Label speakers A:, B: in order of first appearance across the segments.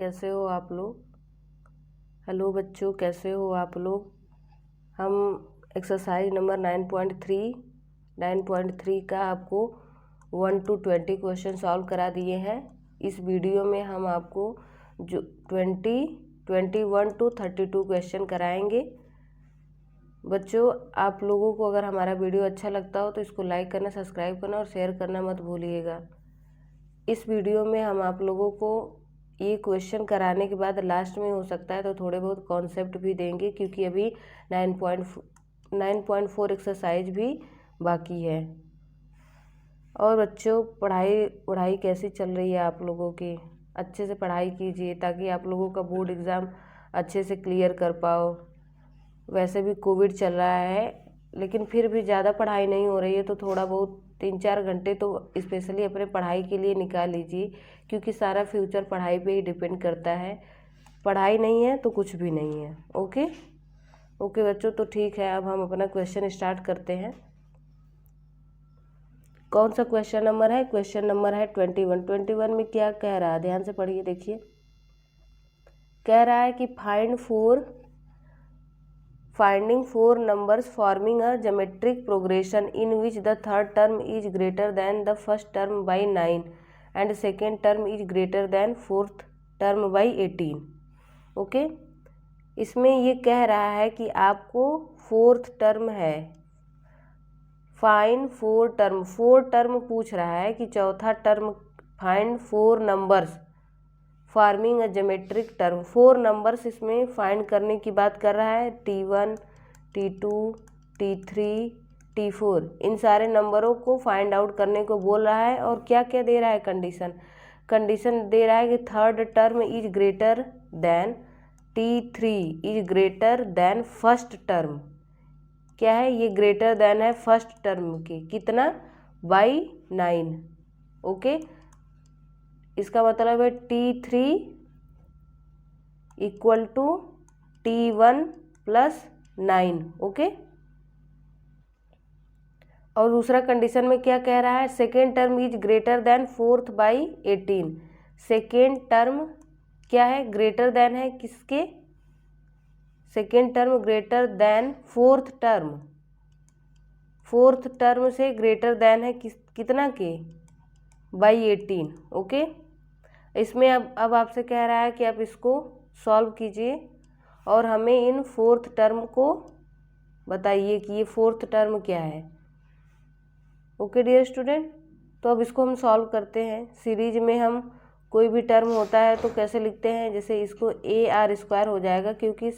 A: कैसे हो आप लोग। हेलो बच्चों, कैसे हो आप लोग। हम एक्सरसाइज नंबर 9.3 का आपको 1 to 20 क्वेश्चन सॉल्व करा दिए हैं। इस वीडियो में हम आपको जो 21 to 32 क्वेश्चन कराएंगे। बच्चों, आप लोगों को अगर हमारा वीडियो अच्छा लगता हो तो इसको लाइक करना, सब्सक्राइब करना और शेयर करना मत भूलिएगा। इस वीडियो में हम आप लोगों को ये क्वेश्चन कराने के बाद लास्ट में हो सकता है तो थोड़े बहुत कॉन्सेप्ट भी देंगे, क्योंकि अभी 9.4 एक्सरसाइज भी बाकी है। और बच्चों, पढ़ाई कैसी चल रही है आप लोगों की। अच्छे से पढ़ाई कीजिए ताकि आप लोगों का बोर्ड एग्ज़ाम अच्छे से क्लियर कर पाओ। वैसे भी कोविड चल रहा है, लेकिन फिर भी ज़्यादा पढ़ाई नहीं हो रही है तो थोड़ा बहुत 3-4 घंटे तो स्पेशली अपने पढ़ाई के लिए निकाल लीजिए, क्योंकि सारा फ्यूचर पढ़ाई पे ही डिपेंड करता है। पढ़ाई नहीं है तो कुछ भी नहीं है। ओके बच्चों, तो ठीक है, अब हम अपना क्वेश्चन स्टार्ट करते हैं। कौन सा क्वेश्चन नंबर है? क्वेश्चन नंबर है 21 में क्या कह रहा है, ध्यान से पढ़िए। देखिए, कह रहा है कि finding 4 numbers forming a geometric progression in which the third term is greater than the first term by 9 and second term is greater than fourth term by 18। Okay, इसमें ये कह रहा है कि आपको फोर्थ टर्म है, फाइंड 4 टर्म पूछ रहा है कि चौथा टर्म फाइंड 4 नंबर्स फार्मिंग अ ज्योमेट्रिक टर्म। 4 नंबर्स इसमें फाइंड करने की बात कर रहा है। T1, T2, T3, T4, इन सारे नंबरों को फाइंड आउट करने को बोल रहा है। और क्या क्या दे रहा है? कंडीशन दे रहा है कि third term is greater than T3 is greater than first term. क्या है ये? ग्रेटर देन है फर्स्ट टर्म के, कितना? बाई 9। ओके, इसका मतलब है T3 equal to T1 plus 9। Okay, और दूसरा कंडीशन में क्या कह रहा है? Second term is greater than fourth by 18। Second term क्या है? ग्रेटर देन है किसके? Second term greater than fourth term. Fourth term से ग्रेटर देन है कितना के? बाई 18। ओके, इसमें अब आपसे कह रहा है कि आप इसको सॉल्व कीजिए और हमें इन फोर्थ टर्म को बताइए कि ये फोर्थ टर्म क्या है। ओके डियर स्टूडेंट, तो अब इसको हम सॉल्व करते हैं। सीरीज में हम कोई भी टर्म होता है तो कैसे लिखते हैं? जैसे इसको AR² हो जाएगा, क्योंकि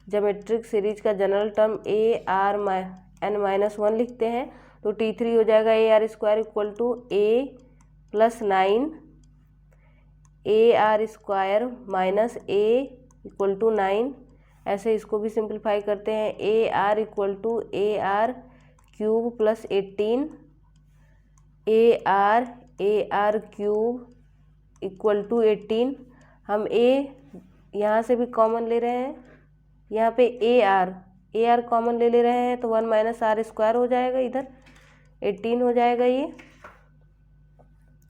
A: ज्योमेट्रिक सीरीज का जनरल टर्म ARn-1 लिखते हैं। तो T3 हो जाएगा AR² equal to A plus 9 AR² minus A equal to 9। ऐसे इसको भी सिंप्लीफाई करते हैं। AR equal to AR³ plus 18 AR³ equal to 18। हम A यहाँ से भी कॉमन ले रहे हैं, यहाँ पे AR कॉमन ले रहे हैं तो 1 माइनस R² हो जाएगा, इधर 18 हो जाएगा ये।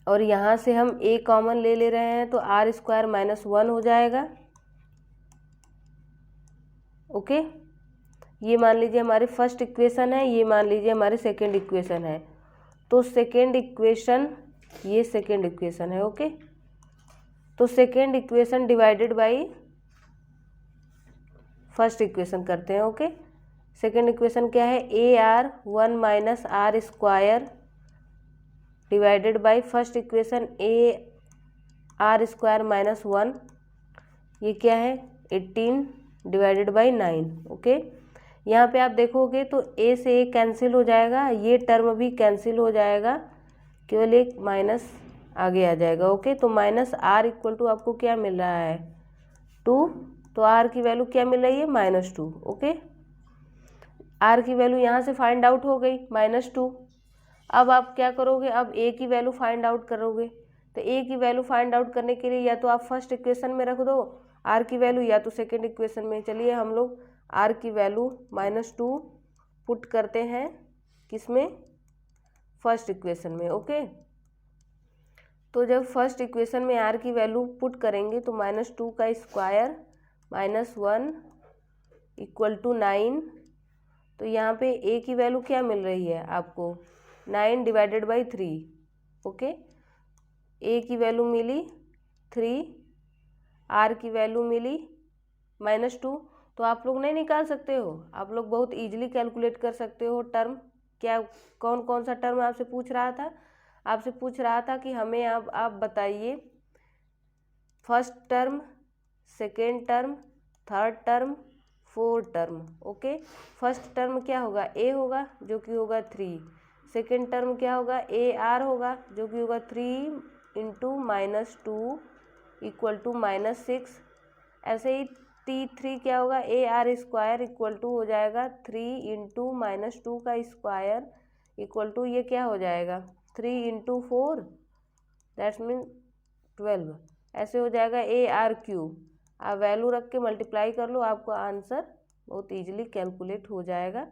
A: और यहाँ से हम A कॉमन ले रहे हैं तो R² माइनस 1 हो जाएगा। ओके, ये मान लीजिए हमारी फर्स्ट इक्वेशन है, ये मान लीजिए हमारी सेकेंड इक्वेशन है। तो सेकेंड इक्वेशन, ये सेकेंड इक्वेशन है। ओके, तो second equation divided by first equation करते हैं। ओके, सेकेंड इक्वेशन क्या है? AR1 minus R² divided by first equation AR² minus 1, ये क्या है? 18 डिवाइडेड बाई 9। ओके, यहाँ पे आप देखोगे तो A से A कैंसिल हो जाएगा, ये टर्म भी कैंसिल हो जाएगा, केवल एक माइनस आगे आ जाएगा। ओके, तो माइनस R इक्वल टू आपको क्या मिल रहा है? 2। तो R की वैल्यू क्या मिल रही है? -2। ओके, R की वैल्यू यहाँ से फाइंड आउट हो गई -2। अब आप क्या करोगे? अब A की वैल्यू फाइंड आउट करोगे। तो A की वैल्यू फाइंड आउट करने के लिए या तो आप फर्स्ट इक्वेशन में रख दो R की वैल्यू, या तो सेकेंड इक्वेशन में। चलिए हम लोग R की वैल्यू -2 पुट करते हैं, किसमें? फर्स्ट इक्वेशन में। ओके, तो जब फर्स्ट इक्वेशन में आर की वैल्यू पुट करेंगे तो -2 का स्क्वायर -1 इक्वल टू 9। तो यहाँ पे ए की वैल्यू क्या मिल रही है आपको, 9 डिवाइडेड बाई 3। ओके, ए की वैल्यू मिली 3, आर की वैल्यू मिली -2। तो आप लोग नहीं निकाल सकते हो, आप लोग बहुत इजीली कैलकुलेट कर सकते हो टर्म। क्या कौन कौन सा टर्म आपसे पूछ रहा था, आपसे पूछ रहा था कि हमें आप बताइए first term, second term, third term, fourth term. Okay, first term क्या होगा, ए होगा जो कि होगा 3। सेकेंड टर्म क्या होगा, ए आर होगा जो कि होगा 3 इंटू -2 इक्वल टू -6। ऐसे ही T3 क्या होगा, A R square equal to हो जाएगा 3 इंटू -2 का स्क्वायर इक्वल टू ये क्या हो जाएगा 3 इंटू 4 दैट्स मीन 12। ऐसे हो जाएगा ए आर क्यूब। आप वैल्यू रख के मल्टीप्लाई कर लो, आपको आंसर बहुत इजीली कैलकुलेट हो जाएगा।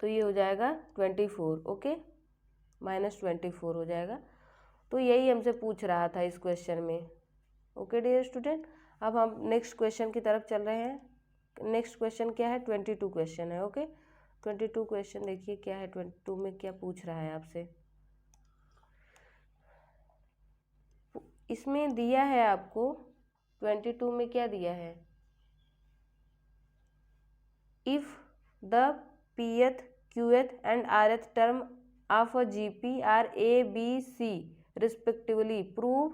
A: तो ये हो जाएगा 24। ओके, -24 हो जाएगा। तो यही हमसे पूछ रहा था इस क्वेश्चन में। ओके डियर स्टूडेंट, अब हम नेक्स्ट क्वेश्चन की तरफ चल रहे हैं। नेक्स्ट क्वेश्चन क्या है, 22 क्वेश्चन है। ओके, 22 क्वेश्चन देखिए क्या है, 22 में क्या पूछ रहा है आपसे। इसमें दिया है आपको 22 में क्या दिया है, if the pth qth and rth term of a gp are a b c respectively, prove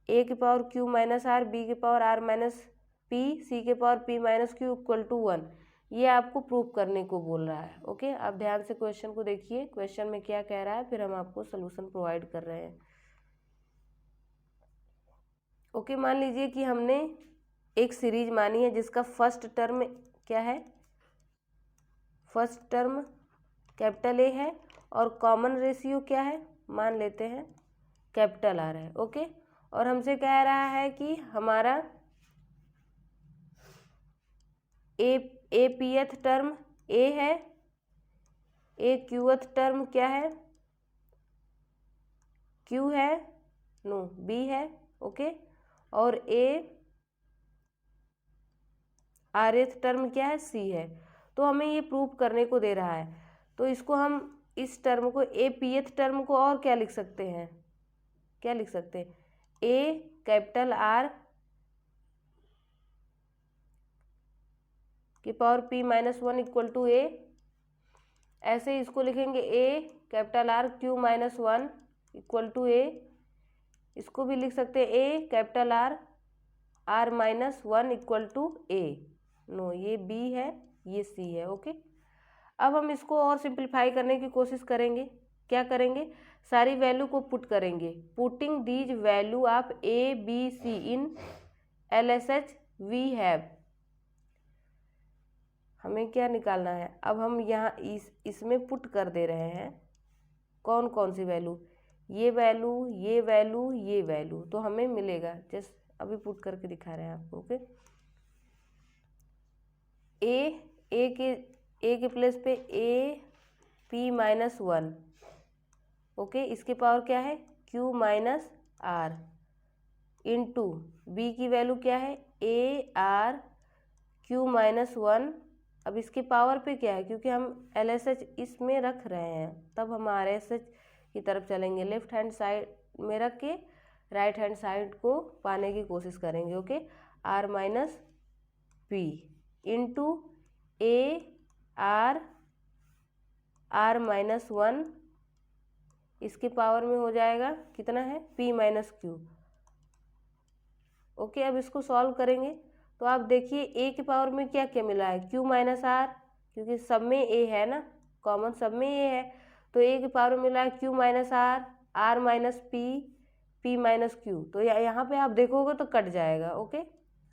A: a की power q minus R, b की power r minus p, c के power p minus q equal to 1। ये आपको prove करने को बोल रहा है। ओके, आप ध्यान से क्वेश्चन को देखिए, क्वेश्चन में क्या कह रहा है, फिर हम आपको सोल्यूशन प्रोवाइड कर रहे हैं। ओके, मान लीजिए कि हमने एक सीरीज मानी है जिसका फर्स्ट टर्म क्या है, फर्स्ट टर्म कैपिटल ए है और कॉमन रेशियो क्या है, मान लेते हैं कैपिटल आर है। ओके, और हमसे कह रहा है कि हमारा ए पीएथ टर्म ए है, ए क्यूएथ टर्म क्या है, क्यू है, नो बी है। ओके, और ए आर एथ टर्म क्या है, सी है। तो हमें ये प्रूव करने को दे रहा है, तो इसको हम इस टर्म को ए पीएथ टर्म को और क्या लिख सकते हैं, क्या लिख सकते हैं, ए कैपिटल आर की power p minus 1 equal to A. ऐसे इसको लिखेंगे A capital R Q minus 1 equal to A. इसको भी लिख सकते हैं A capital R R minus 1 equal to A. No, ये बी है, ये सी है। ओके, अब हम इसको और सिंप्लीफाई करने की कोशिश करेंगे। क्या करेंगे, सारी वैल्यू को पुट करेंगे। Putting these value of A B C in LHS we have, हमें क्या निकालना है, अब हम यहाँ इसमें पुट कर दे रहे हैं कौन कौन सी वैल्यू, ये वैल्यू, ये वैल्यू, ये वैल्यू। तो हमें मिलेगा, जस्ट अभी पुट करके दिखा रहे हैं आपको। ओके, ए के प्लेस पे ए पी माइनस 1। ओके, इसके पावर क्या है, Q minus R into B की वैल्यू क्या है, ए आर क्यू माइनस 1। अब इसके पावर पे क्या है, क्योंकि हम LHS इसमें रख रहे हैं तब हम RSH की तरफ चलेंगे, लेफ्ट हैंड साइड में रख के राइट हैंड साइड को पाने की कोशिश करेंगे। Okay, R minus P into A R minus 1, इसके पावर में हो जाएगा कितना है, p माइनस क्यू। ओके, अब इसको सॉल्व करेंगे तो आप देखिए ए के पावर में क्या क्या मिला है, क्यू माइनस आर, क्योंकि सब में ए है ना, कॉमन सब में ए है, तो ए के पावर में मिला है Q minus R minus P minus Q. तो यहाँ पे आप देखोगे तो कट जाएगा। ओके,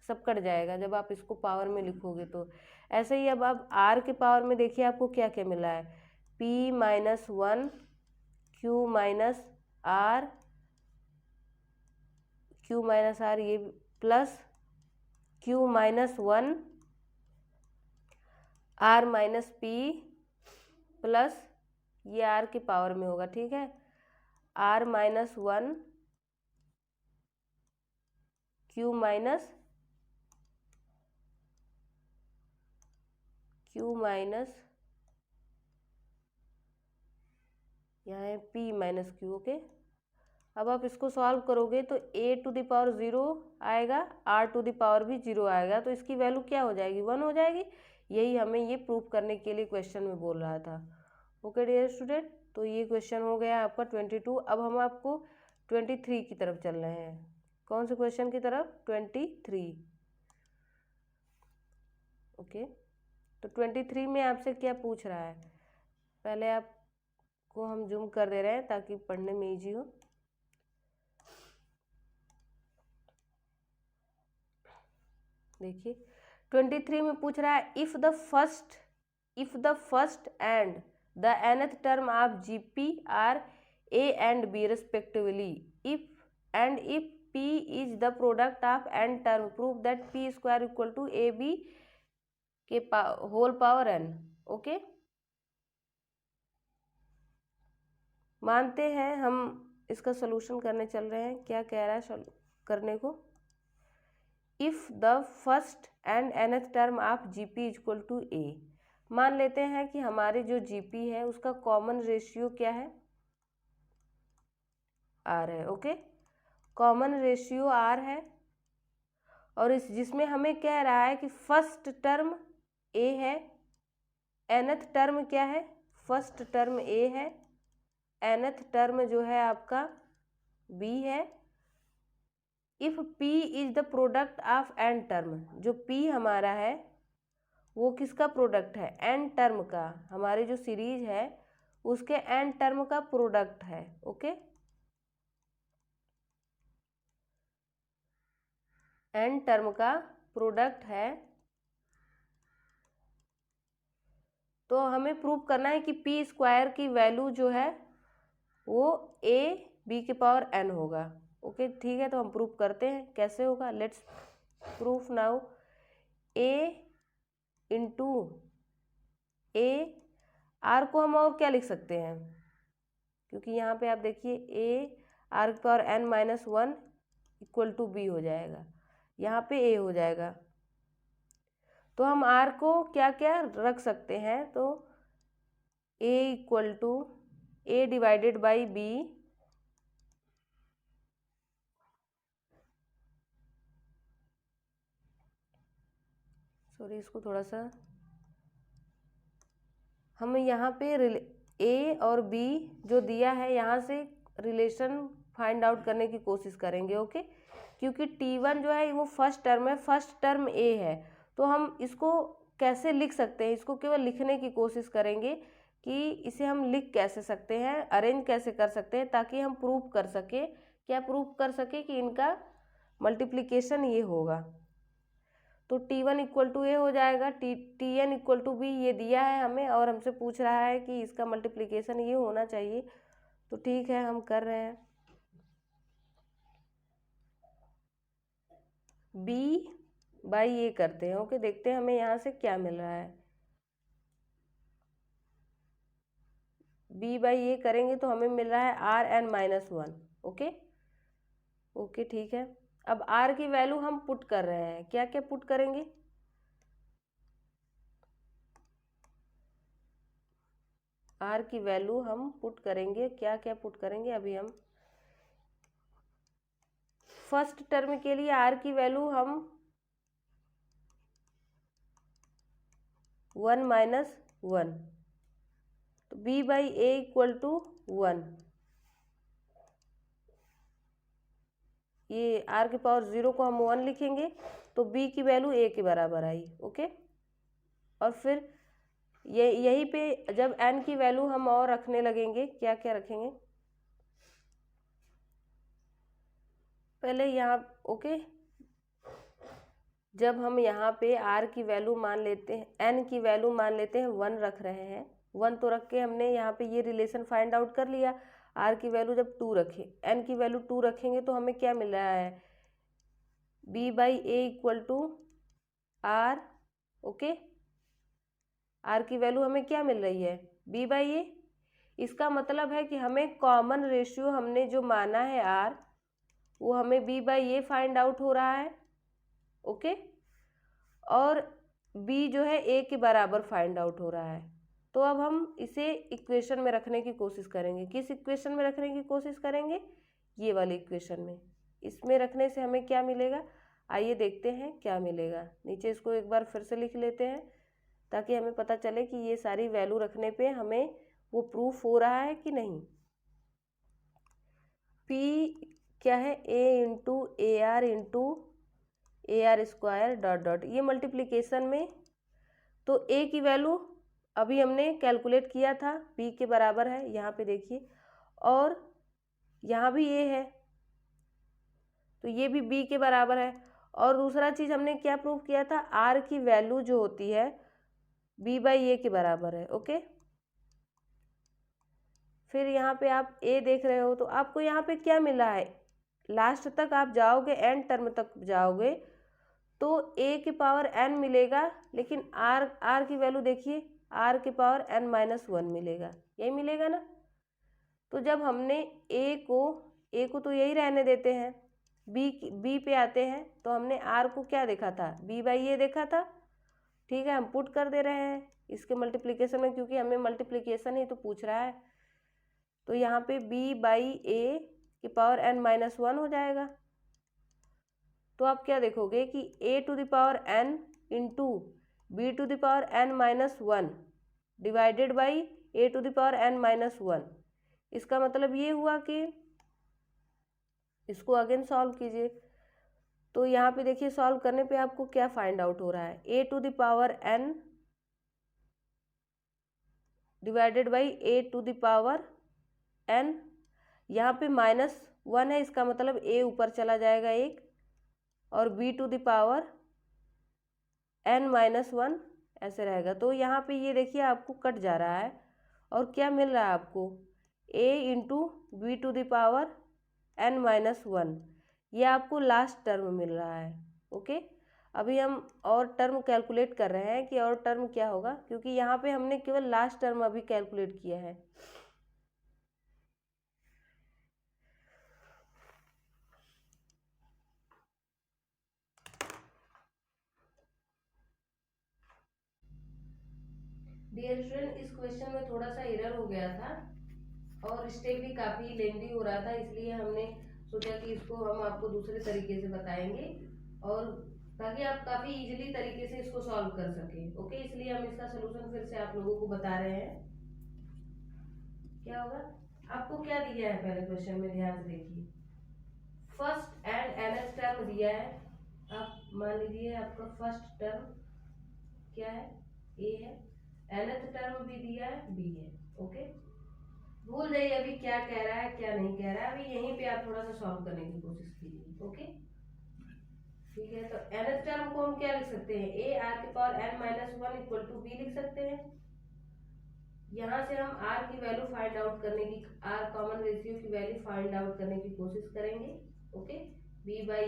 A: सब कट जाएगा जब आप इसको पावर में लिखोगे। तो ऐसे ही अब आप आर के पावर में देखिए आपको क्या क्या मिला है, p minus 1 Q minus R ये plus q minus 1 r minus P plus ये r के पावर में होगा। ठीक है, R माइनस 1 Q माइनस यहाँ है P माइनस Q। ओके, अब आप इसको सॉल्व करोगे तो a टू द पावर 0 आएगा, r टू द पावर भी 0 आएगा, तो इसकी वैल्यू क्या हो जाएगी, 1 हो जाएगी। यही हमें ये प्रूव करने के लिए क्वेश्चन में बोल रहा था। ओके डियर स्टूडेंट, तो ये क्वेश्चन हो गया आपका 22। अब हम आपको 23 की तरफ चल रहे हैं। कौन से क्वेश्चन की तरफ, 23। ओके, तो 23 में आपसे क्या पूछ रहा है, पहले आपको हम जूम कर दे रहे हैं ताकि पढ़ने में इजी हो। देखिए 23 में पूछ रहा है if the first and the nth term of GP are A and B respectively, if P is the product of n term, prove that P square equal to AB के होल पावर n। ओके, मानते हैं हम इसका solution करने चल रहे हैं। क्या कह रहा है करने को, if the first and nth term of GP equal to A। मान लेते हैं कि हमारी जो GP है उसका कॉमन रेशियो क्या है, R है। ओके, कॉमन रेशियो R है, और इस जिसमें हमें कह रहा है कि फर्स्ट टर्म A है, nth टर्म क्या है, फर्स्ट टर्म A है, nth टर्म जो है आपका B है। If P is the product of n term, जो P हमारा है वो किसका प्रोडक्ट है, n टर्म का, हमारी जो सीरीज है उसके n टर्म का प्रोडक्ट है। ओके, n टर्म का प्रोडक्ट है, तो हमें प्रूव करना है कि P स्क्वायर की वैल्यू जो है वो A B के पावर n होगा। ओके ठीक है, तो हम प्रूव करते हैं, कैसे होगा, let's proof now. A into A, R को हम और क्या लिख सकते हैं, क्योंकि यहाँ पे आप देखिए A R की power n minus 1 equal to B हो जाएगा, यहाँ पे A हो जाएगा, तो हम R को क्या क्या रख सकते हैं, तो A equal to A divided by B sorry इसको थोड़ा सा हम यहाँ पे A और B जो दिया है यहाँ से रिलेशन फाइंड आउट करने की कोशिश करेंगे। ओके, क्योंकि T1 जो है वो फर्स्ट टर्म है, फर्स्ट टर्म A है, तो हम इसको कैसे लिख सकते हैं, इसको केवल लिखने की कोशिश करेंगे कि इसे हम लिख कैसे सकते हैं, अरेंज कैसे कर सकते हैं, ताकि हम प्रूव कर सके, क्या प्रूव कर सके कि इनका मल्टीप्लिकेशन ये होगा। तो T1 इक्वल टू ए हो जाएगा, Tn इक्वल टू बी, ये दिया है हमें और हमसे पूछ रहा है कि इसका मल्टीप्लिकेशन ये होना चाहिए, तो ठीक है हम कर रहे हैं। B बाई ये करते हैं। ओके, देखते हैं हमें यहाँ से क्या मिल रहा है। B बाई ये करेंगे तो हमें मिल रहा है Rn माइनस 1। ओके ओके ठीक है, अब R की वैल्यू हम पुट कर रहे हैं, क्या क्या पुट करेंगे, R की वैल्यू हम पुट करेंगे, क्या क्या पुट करेंगे, अभी हम फर्स्ट टर्म के लिए R की वैल्यू हम 1 माइनस 1, तो B by A equal to 1, ये R की पावर 0 को हम 1 लिखेंगे, तो B की वैल्यू A के बराबर आई। ओके, और फिर यहीं पे जब n की वैल्यू हम और रखने लगेंगे, क्या क्या रखेंगे, पहले यहाँ ओके, जब हम यहाँ पे R की वैल्यू मान लेते हैं, n की वैल्यू मान लेते हैं 1 रख रहे हैं, 1 तो रख के हमने यहाँ पे ये रिलेशन फाइंड आउट कर लिया। R की वैल्यू जब 2 रखें, n की वैल्यू 2 रखेंगे तो हमें क्या मिल रहा है, B by A equal to R। Okay, R की वैल्यू हमें क्या मिल रही है, B बाई ए, इसका मतलब है कि हमें कॉमन रेशियो हमने जो माना है r, वो हमें b/a फाइंड आउट हो रहा है, ओके, और b जो है a के बराबर फाइंड आउट हो रहा है। तो अब हम इसे इक्वेशन में रखने की कोशिश करेंगे। किस इक्वेशन में रखने की कोशिश करेंगे? ये वाली इक्वेशन में। इसमें रखने से हमें क्या मिलेगा, आइए देखते हैं क्या मिलेगा। नीचे इसको एक बार फिर से लिख लेते हैं ताकि हमें पता चले कि ये सारी वैल्यू रखने पे हमें वो प्रूफ हो रहा है कि नहीं। p क्या है, a into A are into A R square dot dot, ये मल्टीप्लिकेशन में। तो a की वैल्यू अभी हमने कैलकुलेट किया था, b के बराबर है, यहाँ पे देखिए, और यहाँ भी a है तो ये भी b के बराबर है। और दूसरा चीज़ हमने क्या प्रूव किया था, r की वैल्यू जो होती है b/a के बराबर है, ओके। फिर यहाँ पे आप a देख रहे हो तो आपको यहाँ पे क्या मिला है, लास्ट तक आप जाओगे, एन टर्म तक जाओगे तो a के पावर n मिलेगा, लेकिन r की वैल्यू देखिए, r के पावर n-1 मिलेगा, यही मिलेगा ना। तो जब हमने a को तो यही रहने देते हैं, b पे आते हैं तो हमने r को क्या देखा था, b/a देखा था, ठीक है। हम पुट कर दे रहे हैं इसके मल्टीप्लिकेशन में, क्योंकि हमें मल्टीप्लिकेशन ही तो पूछ रहा है। तो यहाँ पे b/a की पावर n-1 हो जाएगा। तो आप क्या देखोगे कि a to the power n into b to the power n-1 divided by a to the power n-1। इसका मतलब ये हुआ कि इसको अगेन सॉल्व कीजिए। तो यहाँ पे देखिए, सॉल्व करने पे आपको क्या फाइंड आउट हो रहा है, a to the power n divided by a to the power n। यहाँ पे -1 है, इसका मतलब a ऊपर चला जाएगा एक, और b to the power n-1 ऐसे रहेगा। तो यहाँ पे ये देखिए आपको कट जा रहा है, और क्या मिल रहा है आपको, a into B to the power n-1, ये आपको लास्ट टर्म मिल रहा है, ओके। अभी हम और टर्म कैलकुलेट कर रहे हैं कि और टर्म क्या होगा, क्योंकि यहाँ पे हमने केवल लास्ट टर्म अभी कैलकुलेट किया है। डियर स्टूडेंट, इस क्वेश्चन में थोड़ा सा एरर हो गया था और स्टेप भी काफ़ी लेंदी हो रहा था, इसलिए हमने सोचा कि इसको हम आपको दूसरे तरीके से बताएंगे, और ताकि आप काफ़ी इजीली तरीके से इसको सॉल्व कर सकें, ओके। इसलिए हम इसका सोल्यूशन फिर से आप लोगों को बता रहे हैं। क्या होगा, आपको क्या दिया है पहले क्वेश्चन में, ध्यान से देखिए। फर्स्ट एंड nth टर्म दिया है, आप मान लीजिए आपका फर्स्ट टर्म क्या है, a है, nth टर्म भी दिया है, b है, ओके। भूल जाइए अभी क्या कह रहा है क्या नहीं कह रहा है, अभी यहीं पे आप थोड़ा सा सॉल्व करने की कोशिश कीजिए, ओके, ठीक है। तो nth टर्म को हम क्या लिख सकते हैं, a r के power n-1 equal to b लिख सकते हैं। यहाँ से हम r की वैल्यू फाइंड आउट करने की, r कॉमन रेशियो की वैल्यू फाइंड आउट करने की कोशिश करेंगे, ओके। b/a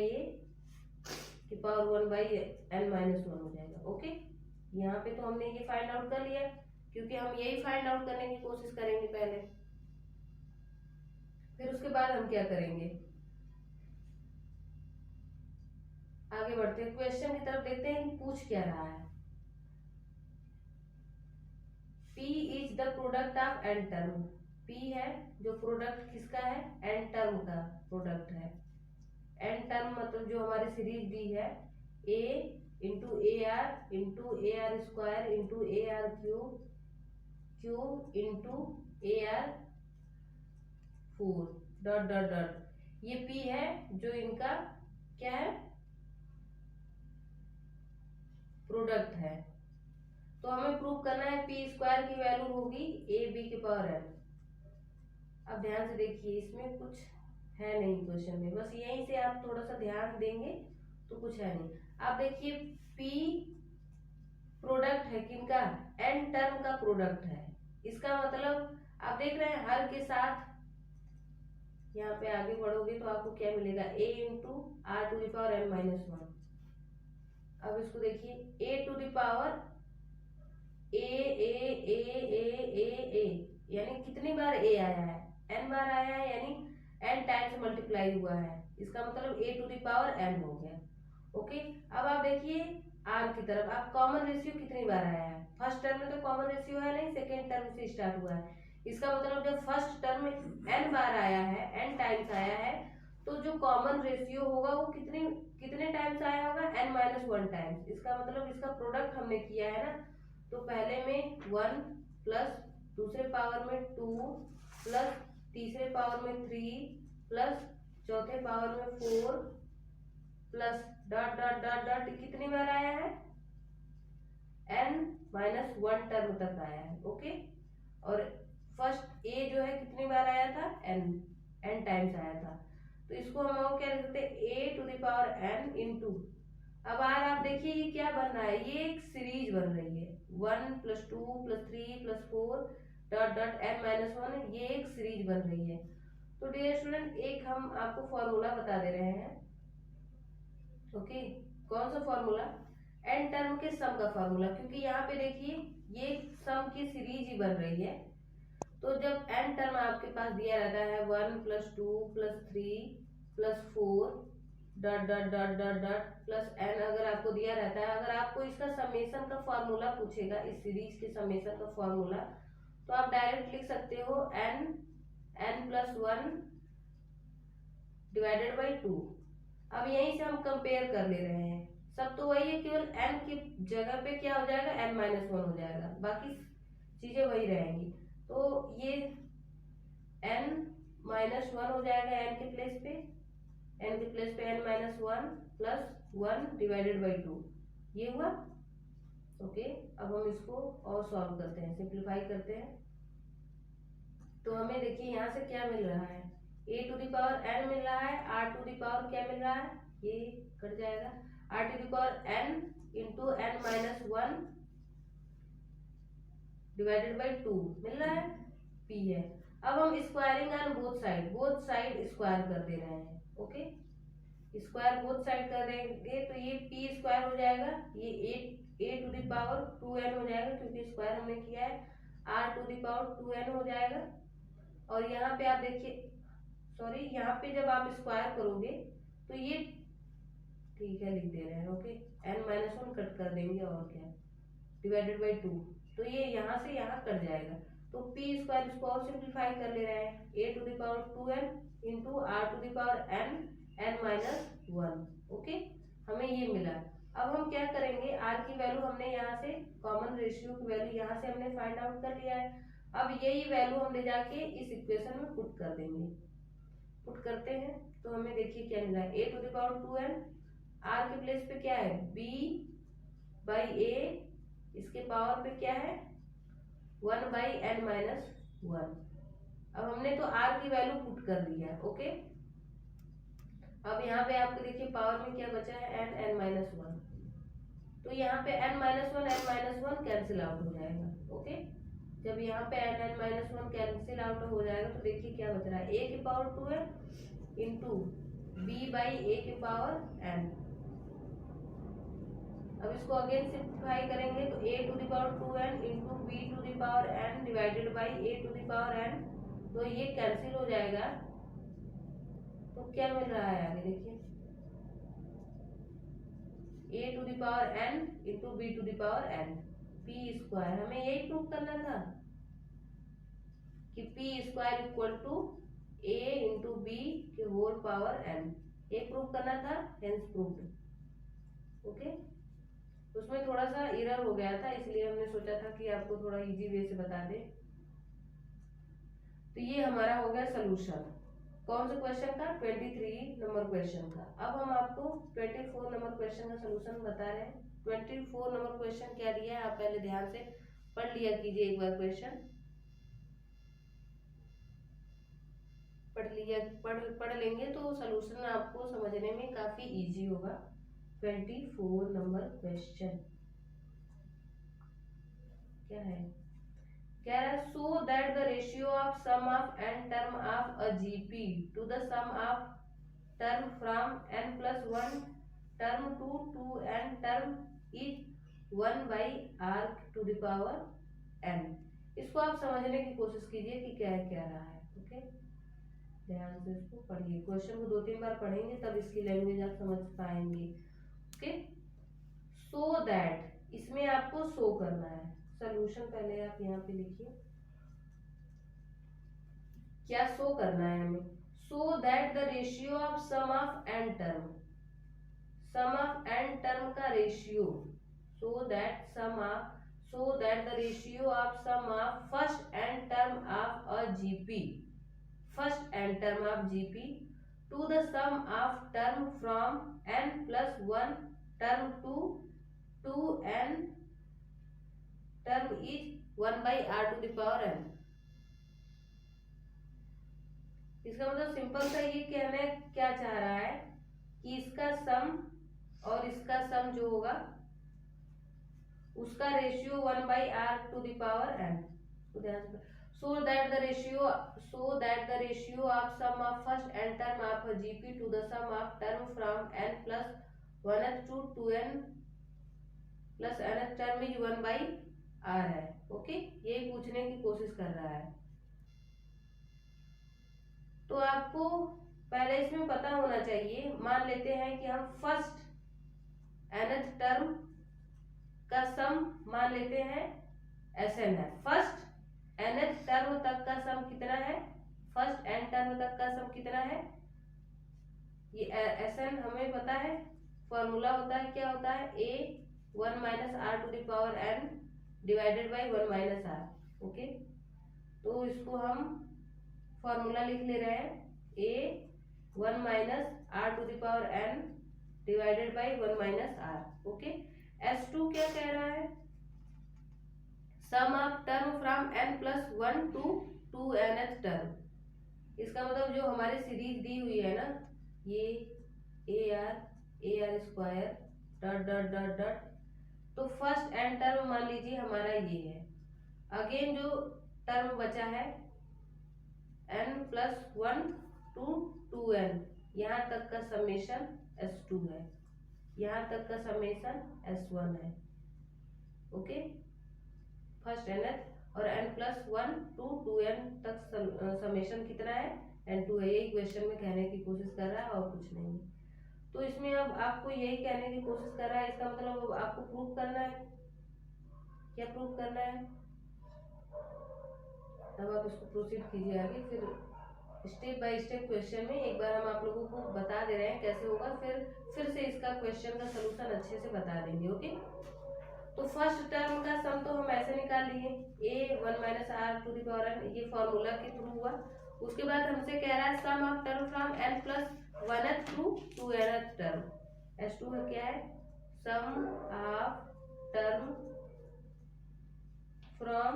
A: की पावर 1/n-1 हो जाएगा, ओके। यहाँ पे तो हमने ये फाइंड आउट कर लिया, क्योंकि हम यही फाइंड आउट करने की कोशिश करेंगे पहले, फिर उसके बाद हम क्या करेंगे, आगे बढ़ते हैं क्वेश्चन की तरफ, देखते हैं कि पूछ क्या रहा है। P is the product of n term, P है जो प्रोडक्ट किसका है, n टर्म का प्रोडक्ट है। n टर्म मतलब जो हमारी सीरीज दी है, a into A R square into A R cube into A are 4 dot dot dot, ये P है जो इनका क्या है, प्रोडक्ट है। तो हमें प्रूव करना है पी स्क्वायर की वैल्यू होगी ए बी के पावर n। अब ध्यान से देखिए, इसमें कुछ है नहीं क्वेश्चन में, बस यहीं से आप थोड़ा सा ध्यान देंगे तो कुछ है नहीं। आप देखिए P प्रोडक्ट है किनका, n टर्म का प्रोडक्ट है, इसका मतलब आप देख रहे हैं हर के साथ यहाँ पे आगे बढ़ोगे तो आपको क्या मिलेगा, a into R to the power n-1। अब इसको देखिए a to the power A A A A A A, यानी कितनी बार ए आया है, n बार आया है, यानी n टाइम्स मल्टीप्लाई हुआ है, इसका मतलब a to the power n हो गया। ओके, अब आप देखिए r की तरफ, आप कॉमन रेशियो कितनी बार आया है, फर्स्ट टर्म में तो कॉमन रेशियो है नहीं, सेकेंड टर्म से स्टार्ट हुआ है, इसका मतलब जब फर्स्ट टर्म में n बार आया है, n टाइम्स आया है, तो जो कॉमन रेशियो होगा वो कितने कितने टाइम्स आया होगा, n माइनस वन टाइम्स। इसका मतलब इसका प्रोडक्ट हमने किया है ना, तो पहले में 1 प्लस दूसरे पावर में 2 प्लस तीसरे पावर में 3 प्लस चौथे पावर में 4 plus dot dot dot dot कितनी बार आया है, n माइनस वन टर्म तक आया है। ओके, और फर्स्ट a जो है कितनी बार आया था, n टाइम्स आया था, तो इसको हम और क्या लिख सकते हैं, a to the power n into, अब आर आप देखिए ये क्या बन रहा है, ये एक सीरीज बन रही है, 1 plus 2 plus 3 plus 4 dot dot n minus one, ये एक सीरीज बन रही है। तो डियर स्टूडेंट एक हम आपको फॉर्मूला बता दे रहे हैं। ओके, कौन सा फॉर्मूला, n टर्म के सम का फॉर्मूला, क्योंकि यहाँ पे देखिए ये सम की सीरीज ही बन रही है, तो जब n टर्म आपके पास दिया रहता है 1 plus 2 plus 3 plus 4 dot dot dot dot dot plus n अगर आपको दिया रहता है, अगर आपको इसका समेशन का फॉर्मूला पूछेगा, इस सीरीज के समेशन का फॉर्मूला, तो आप डायरेक्ट लिख सकते हो n plus one divided by 2। अब यहीं से हम कंपेयर कर ले रहे हैं, सब तो वही है, केवल n की जगह पे क्या हो जाएगा, n माइनस वन हो जाएगा, बाकी चीजें वही रहेंगी। तो ये n माइनस वन हो जाएगा, n के प्लेस पे n minus one plus one divided by to, ये हुआ। ओके, अब हम इसको और सॉल्व करते हैं, सिंप्लीफाई करते हैं, तो हमें देखिए यहाँ से क्या मिल रहा है, a to the power n मिल रहा है, r टू द पावर क्या मिल रहा है, ये कट जाएगा, r to the power n into n minus one divided by two मिल रहा है, p है। अब हम squaring on both side square कर दे रहे हैं। ओके, स्क्वायर बोथ साइड कर देंगे तो ये p स्क्वायर हो जाएगा, ये a to the power 2n हो जाएगा, क्योंकि स्क्वायर हमने किया है, r to the power 2n हो जाएगा, और यहाँ पे आप देखिए, सॉरी यहाँ पे जब आप स्क्वायर करोगे तो ये ठीक है लिख दे रहे हैं। Okay, n minus one cut कर देंगे और क्या, डिवाइडेड बाई 2, तो ये यहाँ से यहाँ कट जाएगा, तो p स्क्वायर इसको और सिंप्लीफाई कर ले रहे हैं, a to the power 2n into r to the power n minus one. Okay, हमें ये मिला। अब हम क्या करेंगे, r की वैल्यू हमने यहाँ से कॉमन रेशियो की वैल्यू यहाँ से हमने फाइंड आउट कर लिया है, अब यही वैल्यू हम ले जाके इस इक्वेशन में पुट कर देंगे। पुट करते हैं तो हमें देखिए क्या मिला है, a to the power 2n, r के प्लेस पे क्या है, b बाई a, इसके पावर पे क्या है 1 बाई n माइनस वन। अब हमने तो r की वैल्यू पुट कर दी है। ओके, अब यहाँ पे आपको देखिए पावर में क्या बचा है, n माइनस वन, तो यहाँ पे n minus one cancel out हो जाएगा। ओके, जब यहाँ पे n minus one cancel out हो जाएगा तो देखिए क्या बच रहा है, a की power 2n into b by a की पावर n। अब इसको अगेन सिंप्लीफाई करेंगे तो a to the power 2n into b to the power n divided by a to the power n, तो ये कैंसिल हो जाएगा, तो क्या मिल रहा है आगे देखिए, a to the power n into b to the power n, p square, हमें यही प्रूव करना था कि p square equal to a into b के होल पावर n, ये प्रूव करना था, हेंस प्रूव्ड। ओके, उसमें थोड़ा सा एरर हो गया था, इसलिए हमने सोचा था कि आपको थोड़ा इजी वे से बता दें। तो ये हमारा हो गया सोल्यूशन, कौन से क्वेश्चन का, 23 नंबर क्वेश्चन का। अब हम आपको 24 नंबर क्वेश्चन का सोल्यूशन बता रहे हैं। 24 नंबर क्वेश्चन क्या दिया है, आप पहले ध्यान से पढ़ लिया कीजिए, एक बार क्वेश्चन पढ़ लेंगे तो सोल्यूशन आपको समझने में काफी इजी होगा। 24 नंबर क्वेश्चन क्या है, कह रहा है so that the ratio of sum of n term of a GP to the sum of term from n plus one term to n term is 1 by r to the power n। इसको आप समझने की कोशिश कीजिए कि क्या रहा है। ओके, ध्यान से इसको पढ़िए, क्वेश्चन को 2-3 बार पढ़ेंगे तब इसकी लैंग्वेज आप समझ पाएंगे। ओके, सो दैट, इसमें आपको शो करना है। सोल्यूशन पहले आप यहाँ पे लिखिए, क्या शो करना है हमें। So that the ratio of sum of N term, sum of N term का ratio, so that the ratio of sum of first N term of a GP, first N term of GP to the sum of term from n+1 term to n term is 1/r⁴n। इसका मतलब simple सा ये कहने क्या चाह रहा है कि इसका सम और इसका सम जो होगा उसका ratio 1/r⁴n। so that the ratio of sum of first n term of a GP to the sum of term from n+1th to 2n plus nth term is 1/r है। ओके, यही पूछने की कोशिश कर रहा है। तो आपको पहले इसमें पता होना चाहिए, मान लेते हैं कि हम फर्स्ट nth टर्म का सम मान लेते हैं Sn है। फर्स्ट nth टर्म तक का सम कितना है, फर्स्ट n टर्म तक का सम कितना है, ये Sn हमें पता है, फॉर्मूला होता है, क्या होता है, a1 - r⁴n divided by 1 - r। Okay, तो इसको हम फॉर्मूला लिख ले रहे हैं, a1 - r⁴n divided by 1 - r। Okay, S2 क्या कह रहा है, sum of term from n+1 to 2nth term. इसका मतलब जो हमारी सीरीज दी हुई है ना, ये ar square dot dot dot dot, तो फर्स्ट n टर्म मान लीजिए हमारा ये है। अगेन जो टर्म बचा है n+1 टू 2n, यहाँ तक का समेशन S2 है, यहाँ तक का समेशन S1 है। ओके, फर्स्ट nth और n+1 टू 2n तक समेशन कितना है, n2 है। यही क्वेश्चन में कहने की कोशिश कर रहा है और कुछ नहीं। तो इसमें अब आपको यही कहने की कोशिश कर रहा है, इसका मतलब आपको प्रूव करना है। क्या प्रूव करना है, तब आप इसको प्रोसीड कीजिए आगे। फिर स्टेप बाय स्टेप क्वेश्चन में एक बार हम आप लोगों को बता दे रहे हैं कैसे होगा, फिर से इसका क्वेश्चन का सोल्यूशन अच्छे से बता देंगे। ओके, तो फर्स्ट टर्म का सम तो हम ऐसे निकाल लिए, a1 - r⁴n, ये फॉर्मूला के थ्रू हुआ। उसके बाद हमसे कह रहा है sum of term from n+1th to 2nth term. S2 है क्या है, sum of term from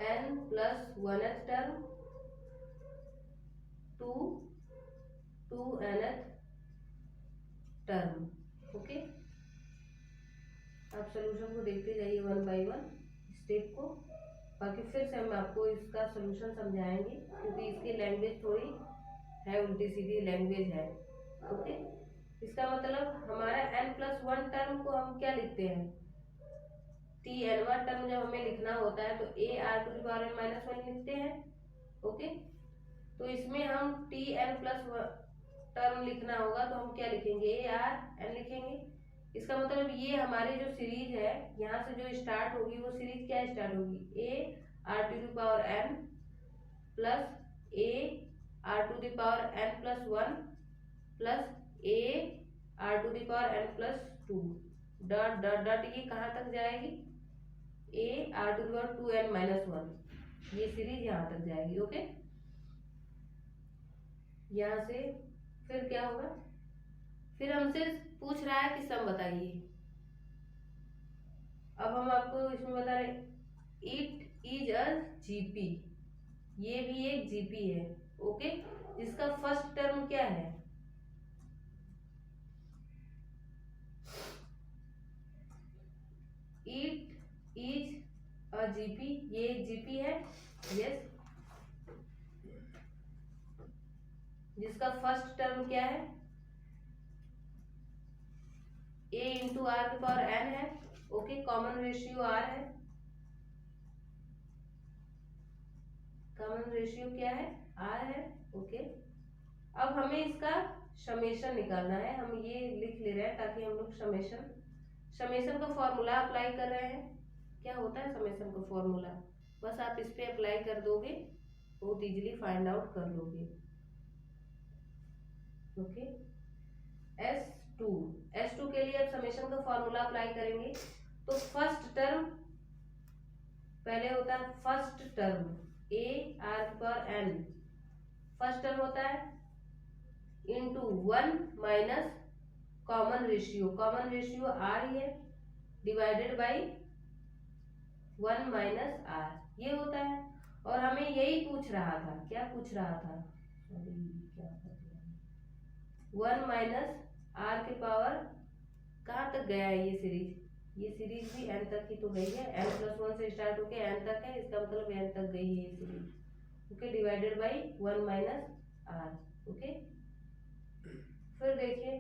A: n+1th term to 2nth term. Okay, आप सोल्यूशन को देखते जाइए 1 बाय 1 स्टेप को, बाकी फिर से हम आपको इसका सोल्यूशन समझाएंगे क्योंकि इसकी लैंग्वेज थोड़ी है, उल्टी सीधी लैंग्वेज है। ओके, इसका मतलब हमारा n+1 टर्म को हम क्या लिखते हैं, tn1 टर्म जब हमें लिखना होता है तो ar⁴n-1 लिखते हैं। ओके, तो इसमें हम tn+1 टर्म लिखना होगा तो हम क्या लिखेंगे, ar लिखेंगे। इसका मतलब ये हमारी जो सीरीज है यहाँ से जो स्टार्ट होगी वो सीरीज क्या स्टार्ट होगी, ar⁴n plus ar⁴n+1 plus ar⁴n+2 dot dot dot, ये कहाँ तक जाएगी, ar⁴2n-1, ये सीरीज यहाँ तक जाएगी। ओके, यहाँ से फिर क्या होगा, फिर हमसे पूछ रहा है कि सम बताइए। अब हम आपको इसमें बता रहे, इट इज अ जीपी, ये भी एक जीपी है। ओके, जिसका फर्स्ट टर्म क्या है, इट इज अ जीपी, ये एक जीपी है। यस, जिसका फर्स्ट टर्म क्या है, a इंटू आर की पावर n है, ओके, कॉमन रेशियो r है, कॉमन रेशियो क्या है, r है, ओके। अब हमें इसका समेशन निकालना है, हम ये लिख ले रहे हैं ताकि हम लोग समेशन का फॉर्मूला अप्लाई कर रहे हैं। क्या होता है समेशन का फॉर्मूला, बस आप इस पे अप्लाई कर दोगे, बहुत इजीली फाइंड आउट कर लोगे, ओके। S2 के लिए अब समेशन का फॉर्मूला अप्लाई करेंगे, तो फर्स्ट टर्म पहले होता है, फर्स्ट टर्म a r की पावर n, फर्स्ट टर्म होता है into 1 minus common ratio r ही है, डिवाइडेड बाई 1 माइनस r, ये होता है। और हमें यही पूछ रहा था, क्या पूछ रहा था, क्या 1 माइनस r के पावर, कहाँ तक गया है ये सीरीज भी n तक ही तो गई है, n+1 से स्टार्ट होके n तक है, इसका मतलब n तक गई है ये series, okay, divided by 1 minus r, okay. फिर देखिए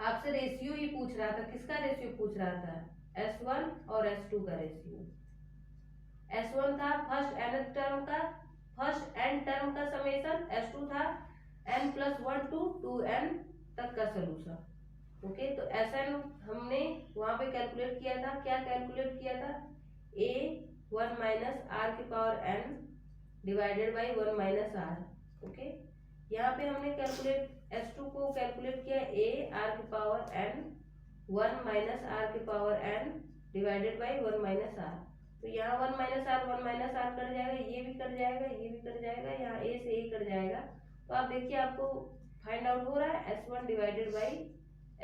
A: आपसे रेशियो ही पूछ रहा था, किसका रेशियो पूछ रहा था, S1 और S2 का रेशियो। S1 था फर्स्ट n टर्म का समेशन, S2 था n+1 to 2n तक का सोल्यूशन, ओके। तो Sn हमने वहां पे कैलकुलेट किया था, क्या कैलकुलेट किया था, a 1 माइनस r की power n divided by 1 minus r, okay. यहाँ पे हमने कैलकुलेट S2 को कैलकुलेट किया a r की पावर n 1 माइनस r की power n divided by 1 minus r, तो यहाँ 1 माइनस r कट जाएगा, ये भी कट जाएगा, ये भी कट जाएगा, यहाँ a से a कट जाएगा। तो आप देखिए आपको फाइंड आउट हो रहा है S1 divided by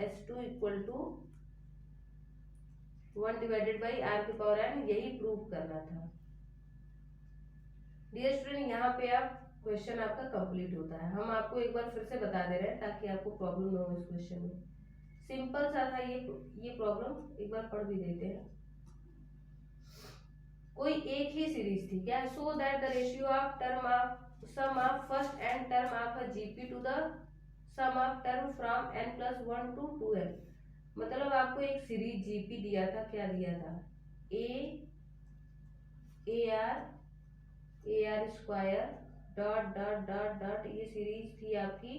A: S2 equal to 1 divided by r की पावर n, यही प्रूव करना था। डियर स्टूडेंट, यहाँ पे आप क्वेश्चन आपका कंप्लीट होता है। हम आपको एक बार फिर से बता दे रहे हैं ताकि आपको प्रॉब्लम ना हो इस क्वेश्चन में। सिंपल सा था ये प्रॉब्लम, एक बार पढ़ भी देते हैं। कोई एक ही सीरीज थी, क्या, so that the ratio of sum of first and term of a GP to the sum of term from n+1 to 2n। मतलब आपको एक सीरीज जीपी दिया था, क्या दिया था, ar square dot dot dot dot, ये सीरीज थी आपकी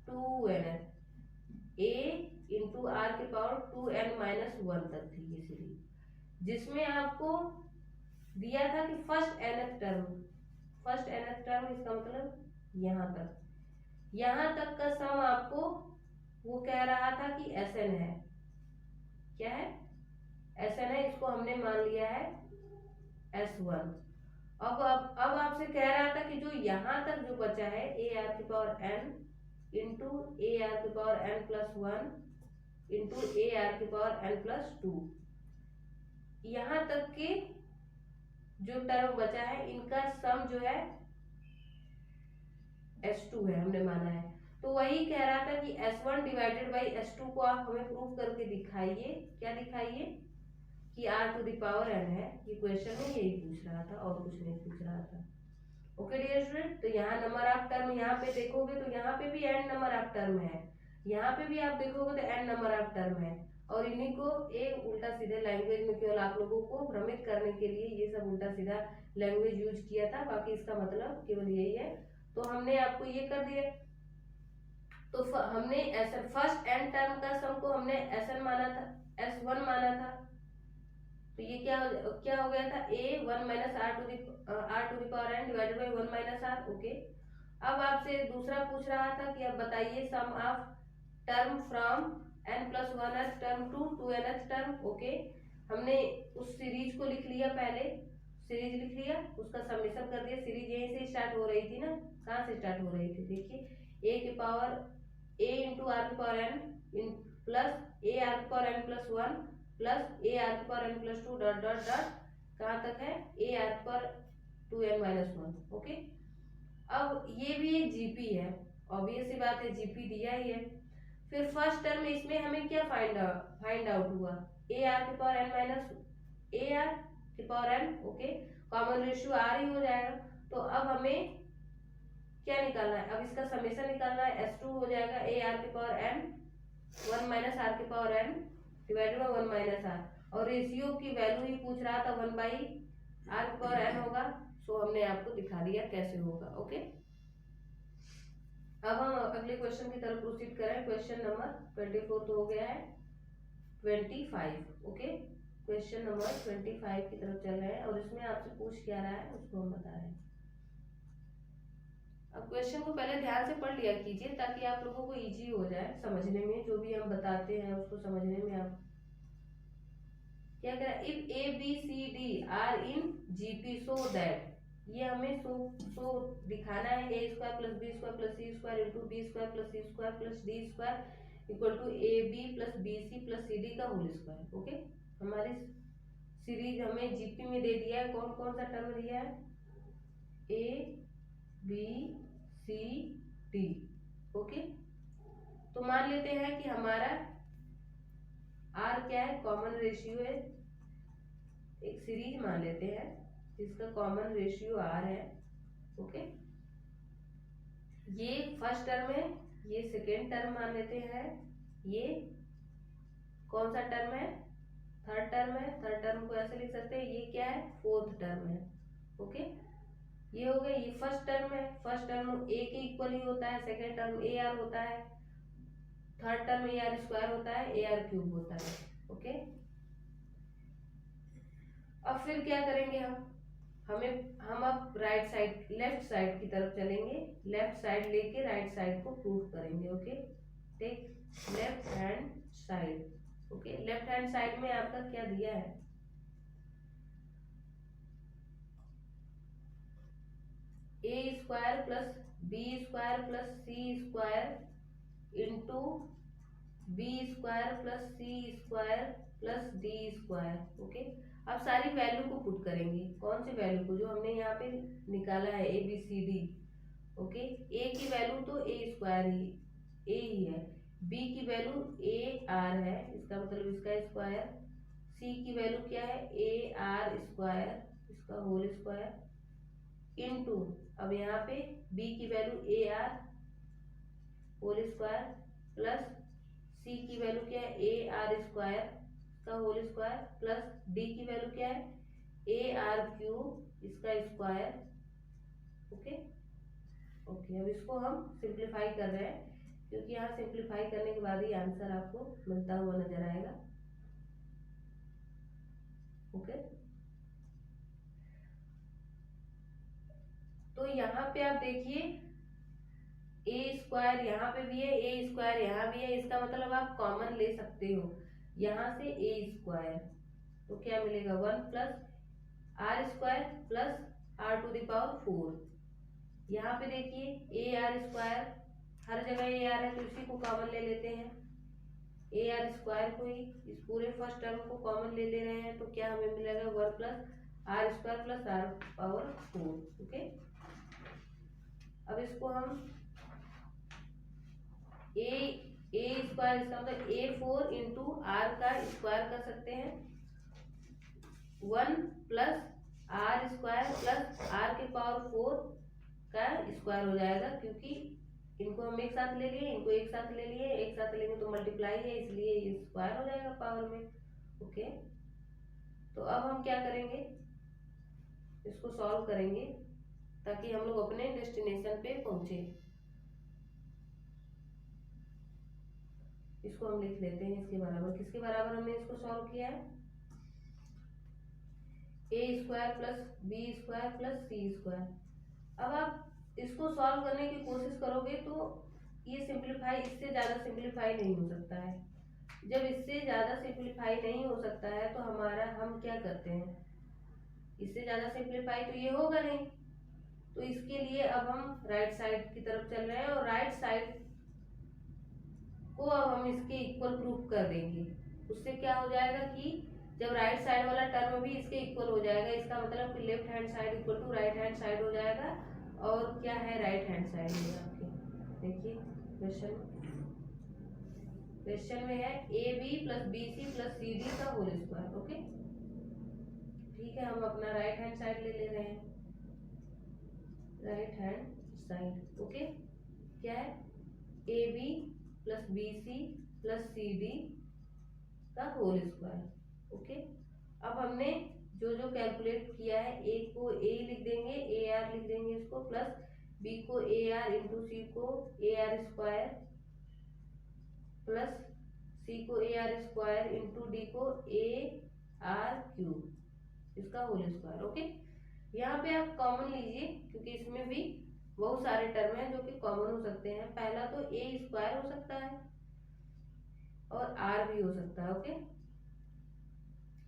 A: 2n, a इंटू आर के पावर 2n-1 तक थी ये सीरीज, जिसमें आपको दिया था कि फर्स्ट nth टर्म, इसका मतलब यहाँ तक का सम आपको वो कह रहा था कि Sn है, क्या है, Sn है, इसको हमने मान लिया है S1। अब आपसे कह रहा था कि जो यहाँ तक जो बचा है ar की पावर n इंटू ar की पावर n+1 इंटू ar की पावर n+2, यहाँ तक के जो टर्म बचा है इनका सम जो है S2 है, हमने माना है। तो वही कह रहा था कि S1 डिवाइडेड बाई S2 को आप हमें प्रूव करके दिखाइए, क्या दिखाइए, कि r to the power n है। ये क्वेश्चन में यही पूछ रहा था और कुछ नहीं पूछ रहा था, ओके डियर स्टूडेंट। तो यहाँ नंबर ऑफ टर्म यहाँ पे देखोगे तो यहाँ पे भी n नंबर ऑफ टर्म है, यहाँ पे भी आप देखोगे तो n नंबर ऑफ टर्म है, और इन्हीं को एक उल्टा सीधे लैंग्वेज में केवल आप लोगों को भ्रमित करने के लिए ये सब उल्टा सीधा लैंग्वेज यूज किया था, बाकी इसका मतलब केवल यही है। तो हमने आपको ये कर दिया, तो हमने फर्स्ट n टर्म का सम को हमने S1 माना था, तो ये क्या हो गया था, a 1 minus r to the power n divided by 1 minus r, okay. अब आपसे दूसरा पूछ रहा था कि अब बताइए sum of term from n+1th term to 2nth term, okay. हमने उस सीरीज को लिख लिया, पहले सीरीज लिख लिया, उसका समेशन कर दिया। सीरीज यहीं से स्टार्ट हो रही थी ना, कहाँ से स्टार्ट हो रही थी, देखिए a की पावर a इंटू आर की power n plus a R की power n+1 plus a R की power n+2 dot dot dot, कहाँ तक है a आर की पावर 2n-1, ओके। अब ये भी एक जीपी है, ऑब्वियस सी बात है, जीपी दिया ही है। फिर फर्स्ट टर्म में इसमें हमें क्या फाइंड आउट हुआ, a आर की power n, okay, common ratio r ही हो जाएगा। तो अब हमें क्या निकालना है, अब इसका समेशन निकालना है, S2 हो जाएगा a आर की पावर n 1 माइनस आर के power N divided by 1 minus R, और रेशियो की वैल्यू ही पूछ रहा था 1 बाई आर के पावर एन होगा। सो हमने आपको दिखा दिया कैसे होगा। ओके, अब हम अगले क्वेश्चन की तरफ प्रोसीड करें। क्वेश्चन नंबर 24 तो हो गया है, 25। ओके, क्वेश्चन नंबर 25 की तरफ चल रहे हैं और इसमें आपसे पूछ क्या रहा है उसको हम बता रहे हैं। अब क्वेश्चन को पहले ध्यान से पढ़ लिया कीजिए ताकि आप लोगों को इजी हो जाए समझने में, जो भी हम बताते हैं उसको समझने में। आप क्या कह रहा है, if A B C D are in GP so that, ये हमें सो दिखाना है, A square plus B square plus C square into B square plus C square plus D square equal to A B plus B C plus C D का whole square. Okay, हमारी series हमें GP में दे दिया है, कौन कौन सा टर्म दिया है, A B C D. Okay, तो मान लेते हैं कि हमारा आर क्या है, कॉमन रेशियो है, एक सीरीज मान लेते हैं जिसका कॉमन रेशियो आर है। ओके, ये फर्स्ट टर्म है, ये सेकेंड टर्म मान लेते हैं, ये कौन सा टर्म है, थर्ड टर्म है। थर्ड टर्म को ऐसे लिख सकते हैं, ये क्या है, फोर्थ टर्म है। ओके, ये हो गया, ये फर्स्ट टर्म है, फर्स्ट टर्म ए के इक्वल ही होता है, सेकेंड टर्म ए आर होता है, थर्ड टर्म ए आर स्क्वायर होता है, ए आर क्यूब होता है। ओके, अब फिर क्या करेंगे हम अब राइट साइड लेफ्ट साइड की तरफ चलेंगे, लेफ्ट साइड लेके राइट साइड को प्रूव करेंगे। Okay, take left hand side. Okay, left hand side में आपका क्या दिया है, A square plus B square plus C square into B square plus C square plus D square. Okay, अब सारी वैल्यू को पुट करेंगे, कौन सी वैल्यू को, जो हमने यहाँ पे निकाला है A B C D. Okay, A की वैल्यू तो ए स्क्वायर ही ए ही है, बी की वैल्यू ए आर है, इसका मतलब इसका स्क्वायर, सी की वैल्यू क्या है, ए आर स्क्वायर, इसका होल स्क्वायर इनटू, अब यहाँ पे बी की value A R whole square plus C की वैल्यू क्या है, ए आर स्क्वायर का होल स्क्वायर प्लस डी की वैल्यू क्या है, ए आर क्यूब इसका स्क्वायर। ओके ओके, अब इसको हम सिंप्लीफाई कर रहे हैं क्योंकि यहाँ सिंप्लीफाई करने के बाद ही आंसर आपको मिलता हुआ नजर आएगा। ओके, तो यहाँ पे आप देखिए ए स्क्वायर यहाँ पे भी है, ए स्क्वायर यहाँ भी है, इसका मतलब आप कॉमन ले सकते हो यहाँ से ए स्क्वायर, तो क्या मिलेगा 1 plus R square plus R to the power 4। यहाँ पे देखिए ए आर स्क्वायर, हर जगह ए आर है तो इसी को कॉमन ले लेते हैं, ए आर स्क्वायर को ही इस पूरे फर्स्ट टर्म को कॉमन ले रहे हैं, तो क्या हमें मिलेगा 1 plus R square plus R power 4। Okay, अब इसको हम ए स्क्वायर, इसका मतलब A4 इंटू आर का स्क्वायर कर सकते हैं, 1 plus R square plus R के पावर 4 का स्क्वायर हो जाएगा, क्योंकि इनको हम एक साथ ले लिए, इनको एक साथ ले लिए, एक साथ लेंगे तो मल्टीप्लाई है, इसलिए ये स्क्वायर हो जाएगा पावर में। ओके, तो अब हम क्या करेंगे, इसको सॉल्व करेंगे ताकि हम लोग अपने डेस्टिनेशन पे पहुंचे। इसको हम लिख लेते हैं इसके बराबर, किसके बराबर हमने इसको सॉल्व किया है, A square plus B square plus C square. अब आप इसको सॉल्व करने की कोशिश करोगे तो ये सिंप्लीफाई, इससे ज़्यादा सिंप्लीफाई नहीं हो सकता है। जब इससे ज़्यादा सिंप्लीफाई नहीं हो सकता है तो हम क्या करते हैं, इससे ज़्यादा सिंप्लीफाई तो ये होगा नहीं, तो इसके लिए अब हम राइट साइड की तरफ चल रहे हैं और राइट साइड को अब हम इसके इक्वल प्रूफ कर देंगे। उससे क्या हो जाएगा कि जब राइट साइड वाला टर्म भी इसके इक्वल हो जाएगा, इसका मतलब कि left hand side equal to right hand side हो जाएगा। और क्या है, राइट हैंड साइड में आपके देखिए क्वेश्चन में है A B plus B C plus C D का होल स्क्वायर। ओके, ठीक है, हम अपना राइट हैंड साइड ले रहे हैं, राइट हैंड साइड। ओके, क्या है, A B plus B C plus CD का होल स्क्वायर। ओके, अब हमने जो जो कैलकुलेट किया है, A को A लिख देंगे, AR लिख देंगे इसको, प्लस B को AR इंटू C को AR स्क्वायर, प्लस C को AR स्क्वायर इंटू D को AR क्यूब, इसका होल स्क्वायर। ओके, यहाँ पे आप कॉमन लीजिए क्योंकि इसमें भी बहुत सारे टर्म हैं जो कि कॉमन हो सकते हैं। पहला तो A स्क्वायर हो सकता है और R भी हो सकता है। ओके,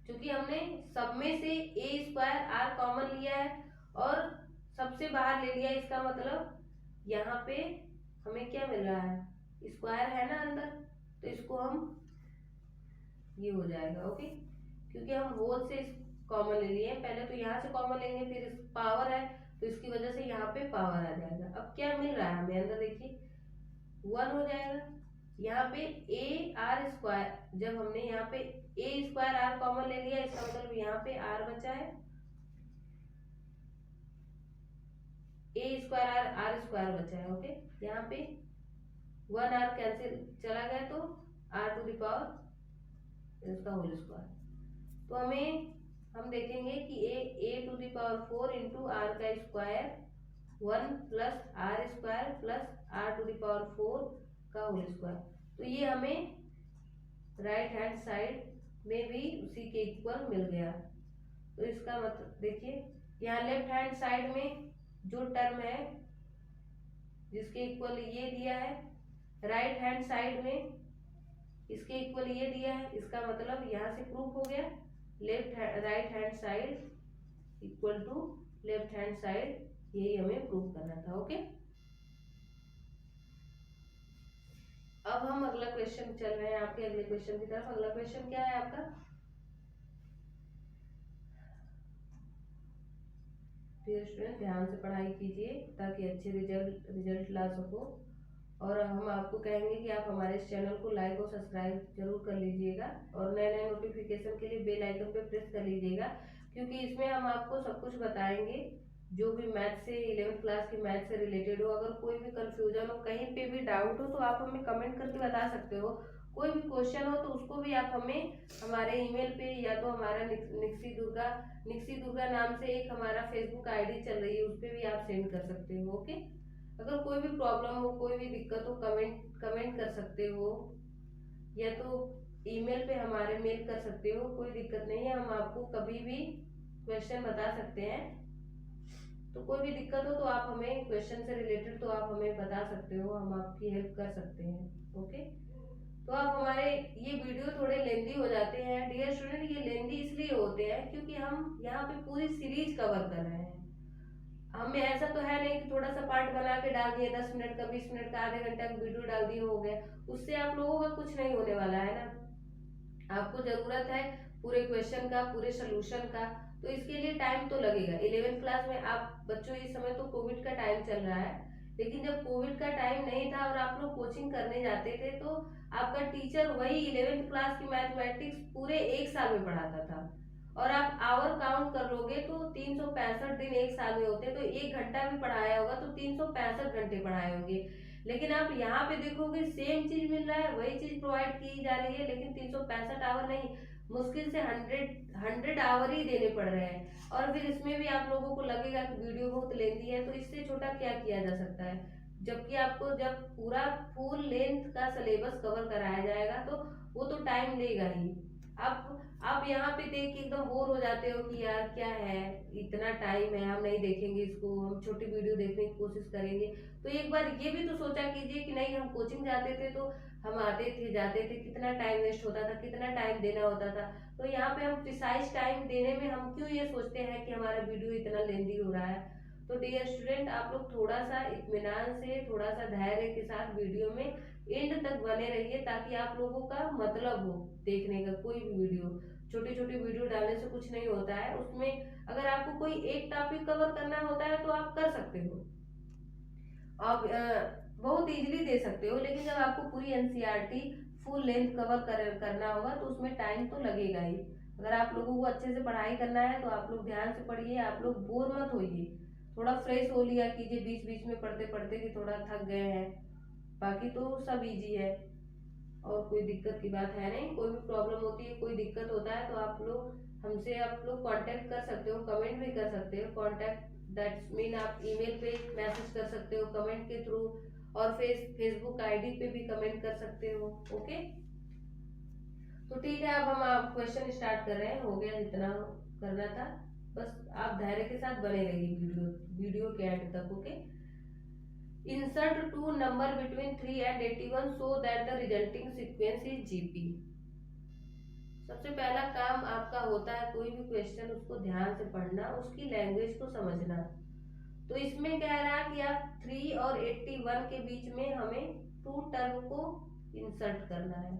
A: क्योंकि हमने सब में से A स्क्वायर R कॉमन लिया है और सबसे बाहर ले लिया, इसका मतलब यहाँ पे हमें क्या मिल रहा है, स्क्वायर है ना अंदर, तो इसको हम ये हो जाएगा। ओके, क्योंकि हम होल से कॉमन ले लिए, पहले तो यहाँ से कॉमन लेंगे, फिर इस पावर है तो इसकी वजह से यहाँ पे पावर आ जाएगा। अब क्या मिल रहा है हमें अंदर, देखिए 1 हो जाएगा। यहाँ पे AR स्क्वायर, जब हमने यहाँ पे A स्क्वायर R कॉमन ले लिया, इसका मतलब यहाँ पे R बचा है, A स्क्वायर R स्क्वायर बचा है। ओके, यहाँ पे 1R कैंसिल चला गया तो R टू द पावर इसका होल स्क्वायर। तो हम देखेंगे कि A to the power 4 into R का square 1 plus R square plus R to the power 4 का होल स्क्वायर। तो ये हमें राइट हैंड साइड में भी उसी के इक्वल मिल गया। तो इसका मतलब देखिए, यहाँ लेफ्ट हैंड साइड में जो टर्म है जिसके इक्वल ये दिया है, राइट हैंड साइड में इसके इक्वल ये दिया है, इसका मतलब यहाँ से प्रूफ हो गया right hand side equal to left hand side, यही हमें प्रूफ करना था। ओके, अब हम अगला क्वेश्चन चल रहे हैं आपके अगले क्वेश्चन की तरफ। अगला क्वेश्चन क्या है आपका, डियर स्टूडेंट ध्यान से पढ़ाई कीजिए ताकि अच्छे रिजल्ट ला सको। और हम आपको कहेंगे कि आप हमारे इस चैनल को लाइक और सब्सक्राइब जरूर कर लीजिएगा और नए नए नोटिफिकेशन के लिए बेल आइकन पे प्रेस कर लीजिएगा, क्योंकि इसमें हम आपको सब कुछ बताएंगे जो भी मैथ से 11th क्लास की मैथ से रिलेटेड हो। अगर कोई भी कंफ्यूजन हो, कहीं पे भी डाउट हो, तो आप हमें कमेंट करके बता सकते हो। कोई भी क्वेश्चन हो तो उसको भी आप हमें हमारे ईमेल पे या तो हमारा निक्सी दुर्गा नाम से एक हमारा फेसबुक आईडी चल रही है, उस पर भी आप सेंड कर सकते हो। ओके, अगर कोई भी प्रॉब्लम हो, कोई भी दिक्कत हो, कमेंट कर सकते हो या तो ईमेल पे हमारे मेल कर सकते हो, कोई दिक्कत नहीं है। हम आपको कभी भी क्वेश्चन बता सकते हैं। तो कोई भी दिक्कत हो तो आप हमें क्वेश्चन से रिलेटेड तो आप हमें बता सकते हो, हम आपकी हेल्प कर सकते हैं। ओके, तो आप हमारे ये वीडियो थोड़े लेंदी हो जाते हैं डियर स्टूडेंट, ये लेंदी इसलिए होते हैं क्योंकि हम यहाँ पे पूरी सीरीज कवर कर रहे हैं। हमें ऐसा तो है नहीं कि थोड़ा सा पार्ट बना के डाल दिए, 10 मिनट का, 20 मिनट का, आधे घंटे का वीडियो डाल दिए, हो गया। उससे आप लोगों का कुछ नहीं होने वाला है ना। आपको जरूरत है पूरे क्वेश्चन का, पूरे सोल्यूशन का, तो इसके लिए टाइम तो लगेगा। 11th क्लास में आप बच्चों, इस समय तो कोविड का टाइम चल रहा है, लेकिन जब कोविड का टाइम नहीं था और आप लोग कोचिंग करने जाते थे तो आपका टीचर वही 11th क्लास की मैथमेटिक्स पूरे 1 साल में पढ़ाता था। और आप आवर काउंट कर लोगे तो 365 दिन 1 साल में होते, तो 1 घंटा भी पढ़ाया होगा तो 365 घंटे पढ़ाए होंगे। लेकिन आप यहाँ पे देखोगे सेम चीज मिल रहा है, वही चीज प्रोवाइड की जा रही है, लेकिन 365 आवर नहीं, मुश्किल से 100 आवर ही देने पड़ रहे हैं। और फिर इसमें भी आप लोगों को लगेगा कि वीडियो बहुत लेंथी है, तो इससे छोटा क्या किया जा सकता है। जबकि आपको जब पूरा फुल लेंथ का सिलेबस कवर कराया जाएगा तो वो तो टाइम लेगा ही। आप यहाँ पे देख के एकदम बोर हो जाते हो कि यार क्या है, इतना टाइम है, हम नहीं देखेंगे इसको, हम छोटी वीडियो देखने की कोशिश करेंगे। तो एक बार ये भी तो सोचा कीजिए कि नहीं, हम कोचिंग जाते थे तो हम आते थे जाते थे, कितना टाइम वेस्ट होता था, कितना टाइम देना होता था। तो यहाँ पे हम प्रिसाइज टाइम देने में हम क्यों ये सोचते हैं कि हमारा वीडियो इतना लेंदी हो रहा है। तो डियर स्टूडेंट, आप लोग थोड़ा सा इत्मीनान से, थोड़ा सा धैर्य के साथ वीडियो में एंड तक बने रहिए, ताकि आप लोगों का मतलब हो देखने का। कोई भी वीडियो, छोटी छोटी वीडियो डालने से कुछ नहीं होता है। उसमें अगर आपको कोई एक टॉपिक कवर करना होता है तो आप कर सकते हो, आप बहुत इजीली दे सकते हो। लेकिन जब आपको पूरी एनसीईआरटी फुल लेंथ कवर करना होगा तो उसमें टाइम तो लगेगा ही। अगर आप लोगों को अच्छे से पढ़ाई करना है तो आप लोग ध्यान से पढ़िए, आप लोग बोर मत होइए, थोड़ा फ्रेश हो लिया कीजिए बीच बीच में पढ़ते पढ़ते कि थोड़ा थक गए हैं, बाकी तो सब इजी है। और कोई दिक्कत की बात है नहीं। कोई भी प्रॉब्लम होती है, कोई दिक्कत होता है तो आप लोग कांटेक्ट कर सकते हो, कमेंट भी कर सकते हो। कांटेक्ट दैट्स मीन आप ईमेल पे मैसेज कर सकते हो कमेंट के थ्रू, और फेसबुक आईडी पे भी कमेंट कर सकते हो। ओके, तो ठीक है, अब हम क्वेश्चन स्टार्ट कर रहे हैं। हो गया जितना करना था, बस आप धैर्य के साथ बने रहिए वीडियो के एंड तक। Okay, insert two number between 3 and 81 so that the resulting sequence is GP। सबसे पहला काम आपका होता है कोई भी क्वेश्चन उसको ध्यान से पढ़ना, उसकी लैंग्वेज को समझना। तो इसमें कह रहा है कि आप 3 और 81 के बीच में हमें 2 टर्म को इंसर्ट करना है।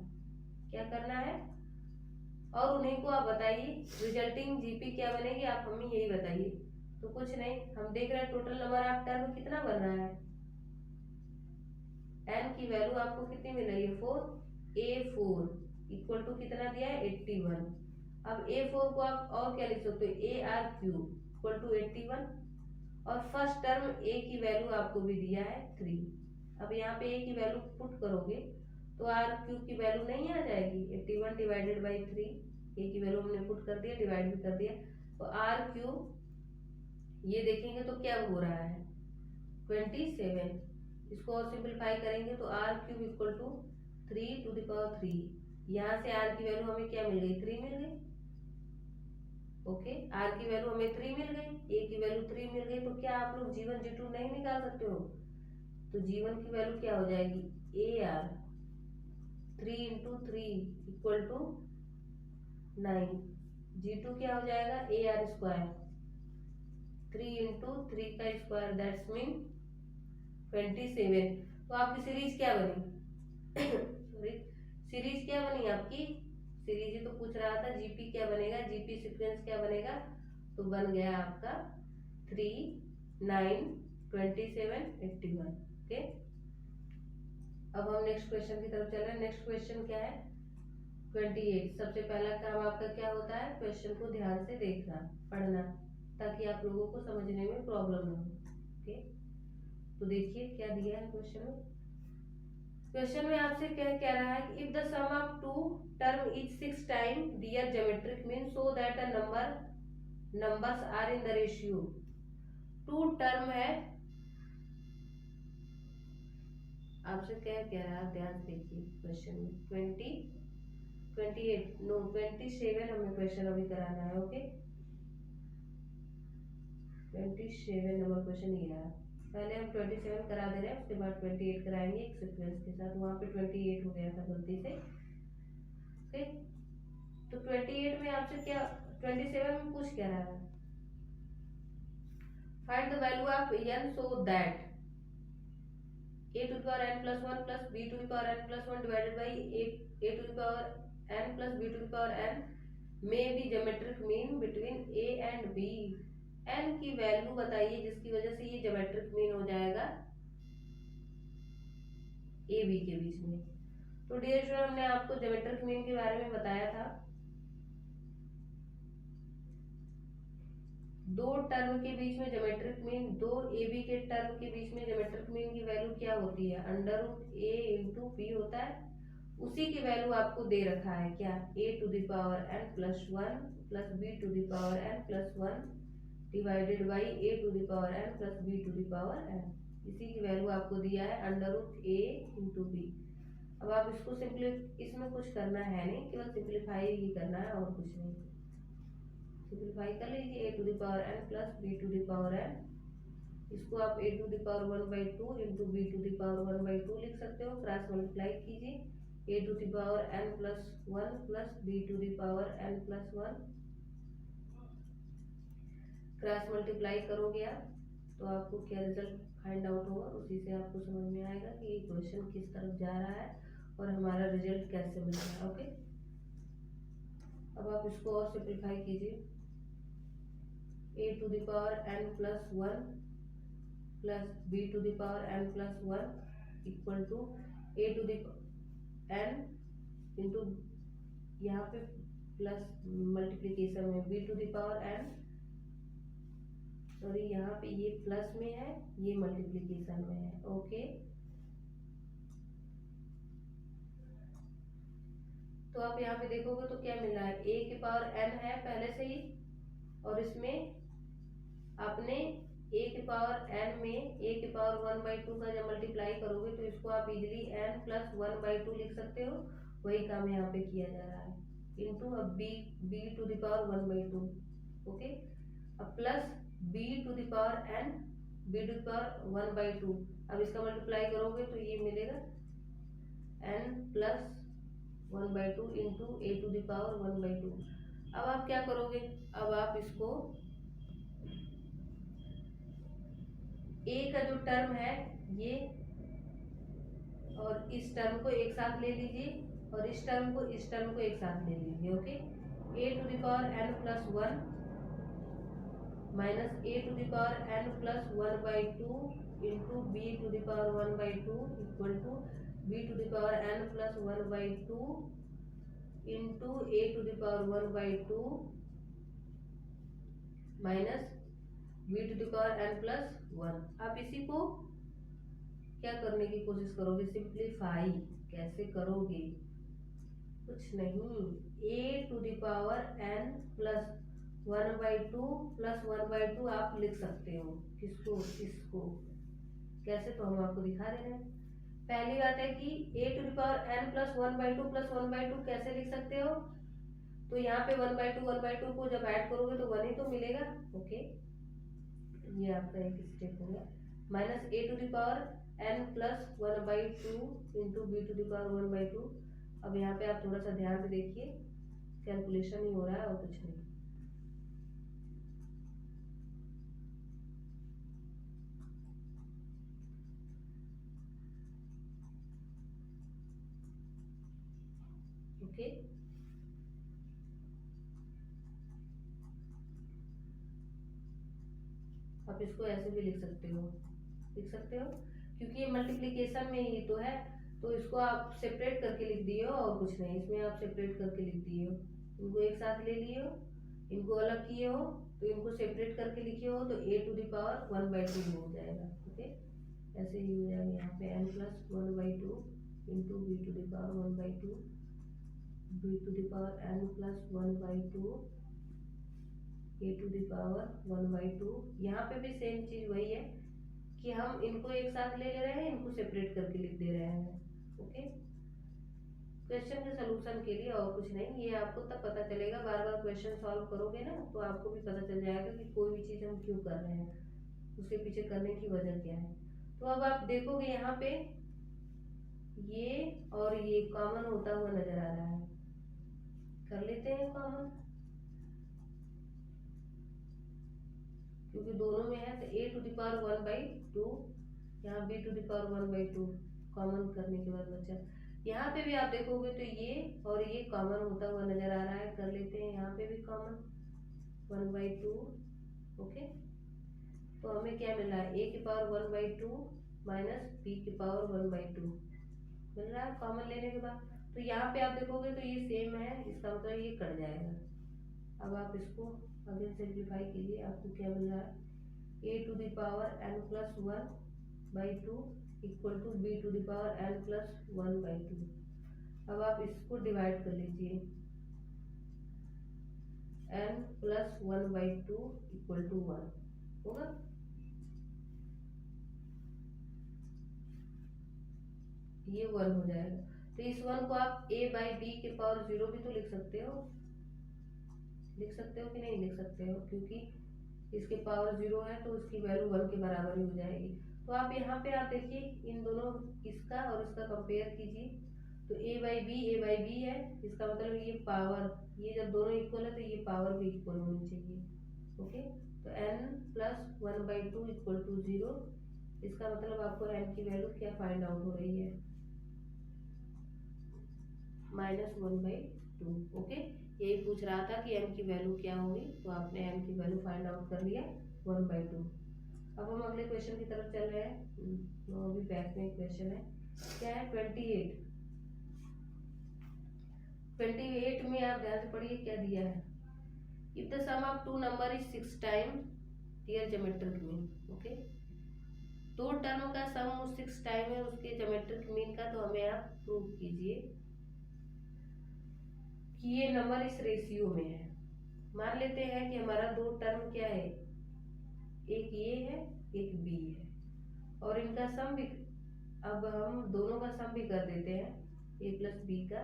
A: क्या करना है? और उन्हीं को आप बताइए रिजल्टिंग जीपी क्या बनेगी, आप हमें यही बताइए। तो कुछ नहीं, हम देख रहे हैं टोटल नंबर ऑफ टर्म कितना बन रहा है। एन की वैल्यू आपको कितनी मिल रही है 4, A4 इक्वल टू कितना दिया है 81। अब A4 को आप और क्या लिख सकते हो, ARQ इक्वल टू 81। और फर्स्ट टर्म A की वैल्यू आपको भी दिया है 3। अब यहाँ पे A की वैल्यू पुट करोगे तो RQ की वैल्यू नहीं आ जाएगी, 81 डिवाइडेड बाई 3। A की वैल्यू हमने पुट कर दिया, डिवाइड भी कर दिया। तो RQ ये देखेंगे तो क्या हो रहा है 27। इसको और सिंपलीफाई करेंगे तो R cube equal to 3 to the power 3। यहाँ से आर की वैल्यू हमें क्या मिल गई 3 मिल गई। ओके, आर की वैल्यू हमें 3 मिल गई, ए की वैल्यू 3 मिल गई। तो क्या आप लोग G1 G2 नहीं निकाल सकते हो? तो G1 की वैल्यू क्या हो जाएगी A R 3 into 3 equal to 9। G2 क्या हो जाएगा ए आर स्क्वायर 3 इंटू 3 का स्क्वायर दैट्स मीन 27। तो आपकी सीरीज क्या बनी सॉरी, सीरीज क्या बनी आपकी? सीरीज ही तो पूछ रहा था, जीपी क्या बनेगा, जीपी सीक्वेंस क्या बनेगा? तो बन गया आपका 3, 9, 27, 81। ओके, अब हम नेक्स्ट क्वेश्चन की तरफ चल रहे हैं। नेक्स्ट क्वेश्चन क्या है 28। सबसे पहला काम आपका क्या होता है, क्वेश्चन को ध्यान से देखना, पढ़ना, ताकि आप लोगों को समझने में प्रॉब्लम ना हो। ओके, तो देखिए क्या दिया है क्वेश्चन में। क्वेश्चन में आपसे क्या कह रहा है कि if the sum of two term is 6 time their geometric mean so that a numbers are in the ratio. 2 term है, आपसे क्या कह रहा है ध्यान से देखिए क्वेश्चन में। 28 नो 27 हमें क्वेश्चन अभी कराना है। ओके, 27 नंबर क्वेश्चन ये है। पहले हम 27 करा दे रहे हैं, उसके बाद 28 कराएंगे एक सीक्वेंस के साथ। वहाँ पे 28 हो गया था गलती से। ठीक, तो 28 में आपसे क्या 27 में पूछ क्या रहा है, find the value of n so that a to the power n plus 1 plus b to the power n plus 1 divided by a to the power n plus b to the power n may be geometric mean between a and b। n की वैल्यू बताइए जिसकी वजह से ये geometric mean हो जाएगा A B के बीच में। तो डियर स्टूडेंट, हमने आपको ज्योमेट्रिक मीन के बारे में बताया था। 2 टर्म के बीच में ज्योमेट्रिक मीन, 2 ए बी के टर्म के बीच में ज्योमेट्रिक मीन की वैल्यू क्या होती है, अंडर रूट ए इंटू पी होता है। उसी की वैल्यू आपको दे रखा है क्या, a to the power n plus 1 plus b to the power n plus 1 divided by a to the power n plus b to the power n। इसी की वैल्यू आपको दिया है under root a into B. अब आप इसको इसमें कुछ करना है नहीं, केवल सिंप्लीफाई ही करना है और कुछ नहीं। सिंप्लीफाई कर लीजिए a to the power n plus b to the power n। इसको आप a to the power 1/2 into b to the power 1/2 लिख सकते हो। क्रॉस मल्टीप्लाई कीजिए, a to the power n plus 1 plus b to the power n plus 1। Cross multiply करोगे आप तो आपको क्या रिजल्ट फाइंड आउट होगा, उसी से आपको समझ में आएगा कि ये क्वेश्चन किस तरफ जा रहा है और हमारा रिजल्ट कैसे मिल रहा है। ओके, अब आप इसको और सिंप्लीफाई कीजिए, a to the power n plus 1 plus b to the power n plus 1 equal to a to the n into यहाँ पे प्लस मल्टीप्लीकेशन में b to the power n, sorry यहाँ पे ये प्लस में है, ये मल्टीप्लीकेशन में है। ओके, तो आप यहाँ पे देखोगे तो क्या मिल रहा है, a की पावर n है पहले से ही, और इसमें आपने a की पावर n में a की पावर 1/2 का जब मल्टीप्लाई करोगे तो इसको आप इजिली n प्लस 1/2 लिख सकते हो। वही काम यहाँ पे किया जा रहा है, इंटू अब b to the power 1/2, okay. अब plus b to the power n, b to the power 1/2, अब इसका मल्टीप्लाई करोगे तो ये मिलेगा n plus 1/2 into a to the power 1/2। अब आप क्या करोगे, अब आप इसको a का जो टर्म है ये और इस टर्म को एक साथ ले लीजिए, और इस टर्म को एक साथ ले लीजिए, okay. a to the power n plus 1 minus a to the power n plus 1/2 into b to the power 1/2 equal to b to the power n plus 1/2 into a to the power 1/2 minus b to the power n plus 1। आप इसी को क्या करने की कोशिश करोगे, simplify कैसे करोगे, कुछ नहीं, a to the power n plus 1/2 plus 1/2 आप लिख सकते हो, किसको, इसको, कैसे, तो हम आपको दिखा दे रहे हैं। पहली बात है कि a to the power n plus 1/2 plus 1/2 कैसे लिख सकते हो, तो यहाँ पे 1/2 को जब ऐड करोगे तो 1 ही तो मिलेगा, ओके। ये आपका एक स्टेप हो गया, minus a to the power n plus 1/2 into b to the power 1/2। अब यहाँ पे आप थोड़ा सा ध्यान से देखिए, कैलकुलेशन ही हो रहा है और कुछ नहीं। ओके, आप इसको ऐसे भी लिख सकते हो, क्योंकि ये मल्टीप्लिकेशन में ही तो है, तो इसको आप सेपरेट करके लिख दिए हो और कुछ नहीं, इसमें आप सेपरेट करके लिख दिए हो, इनको एक साथ ले लिए हो, इनको अलग किए हो, तो इनको सेपरेट करके लिखे हो, तो a टू द पावर 1/2 हो जाएगा, ओके। ऐसे ही हो जाएगा यहाँ पे n plus 1/2 into b to the power 1/2, b to the power n plus 1/2 a to the power 1/2। यहाँ पे भी सेम चीज वही है कि हम इनको एक साथ ले रहे हैं, इनको सेपरेट करके लिख दे रहे हैं, ओके। क्वेश्चन के सलूशन के लिए और कुछ नहीं, ये आपको तब पता चलेगा, बार बार क्वेश्चन सॉल्व करोगे ना तो आपको भी पता चल जाएगा कि कोई भी चीज़ हम क्यों कर रहे हैं, उसके पीछे करने की वजह क्या है। तो अब आप देखोगे यहाँ पे ये और ये कॉमन होता हुआ नजर आ रहा है, कर लेते हैं कॉमन, क्योंकि दोनों में है, तो a टू द पावर 1/2, यहाँ b to the power 1/2 common करने के बाद बचा। यहाँ पे भी आप देखोगे तो ये और ये कॉमन होता हुआ नजर आ रहा है, कर लेते हैं यहाँ पे भी कॉमन 1/2, ओके। तो हमें क्या मिल रहा है, a की पावर 1/2 माइनस b की पावर 1/2 मिल रहा है कॉमन लेने के बाद। तो यहाँ पे आप देखोगे तो ये सेम है, इसका मतलब ये कट जाएगा। अब आप इसको अगेन सिंप्लीफाई कीजिए, आपको क्या मिल रहा है, a to the power n plus 1/2 equal to b to the power n plus 1/2। अब आप इसको डिवाइड कर लीजिए, n प्लस 1/2 इक्वल टू 1 होगा, ये 1 हो जाएगा। तो इस 1 को आप a/b के पावर 0 भी तो लिख सकते हो, कि नहीं लिख सकते हो, क्योंकि इसके पावर 0 है तो उसकी वैल्यू 1 के बराबर ही हो जाएगी। तो आप यहाँ पे आप देखिए इन दोनों, इसका और इसका कंपेयर कीजिए, तो a/b है, इसका मतलब ये पावर, ये जब दोनों इक्वल है तो ये पावर भी इक्वल होनी चाहिए, ओके। तो n प्लस 1/2 इक्वल टू 0, इसका मतलब आपको n की वैल्यू क्या फाइंड आउट हो रही है, -1/2, ओके। यही पूछ रहा था कि n की वैल्यू क्या होगी, तो आपने n की वैल्यू फाइंड आउट कर लिया 1/2। अब हम अगले क्वेश्चन की तरफ चल रहे हैं, तो अभी बैक में क्वेश्चन है, क्या है 28 में आप ध्यान से पढ़िए क्या दिया है, if the sum of two number is 6 time their geometric mean, okay. दो टर्म का सम 6 टाइम है उसके ज्योमेट्रिक मीन का, तो हमें आप प्रूव कीजिए। कि ये नंबर इस रेशियो में है। मान लेते हैं कि हमारा दो टर्म क्या है, एक ये है एक बी है, और इनका सम भी, अब हम दोनों का सम भी कर देते हैं ए प्लस बी का,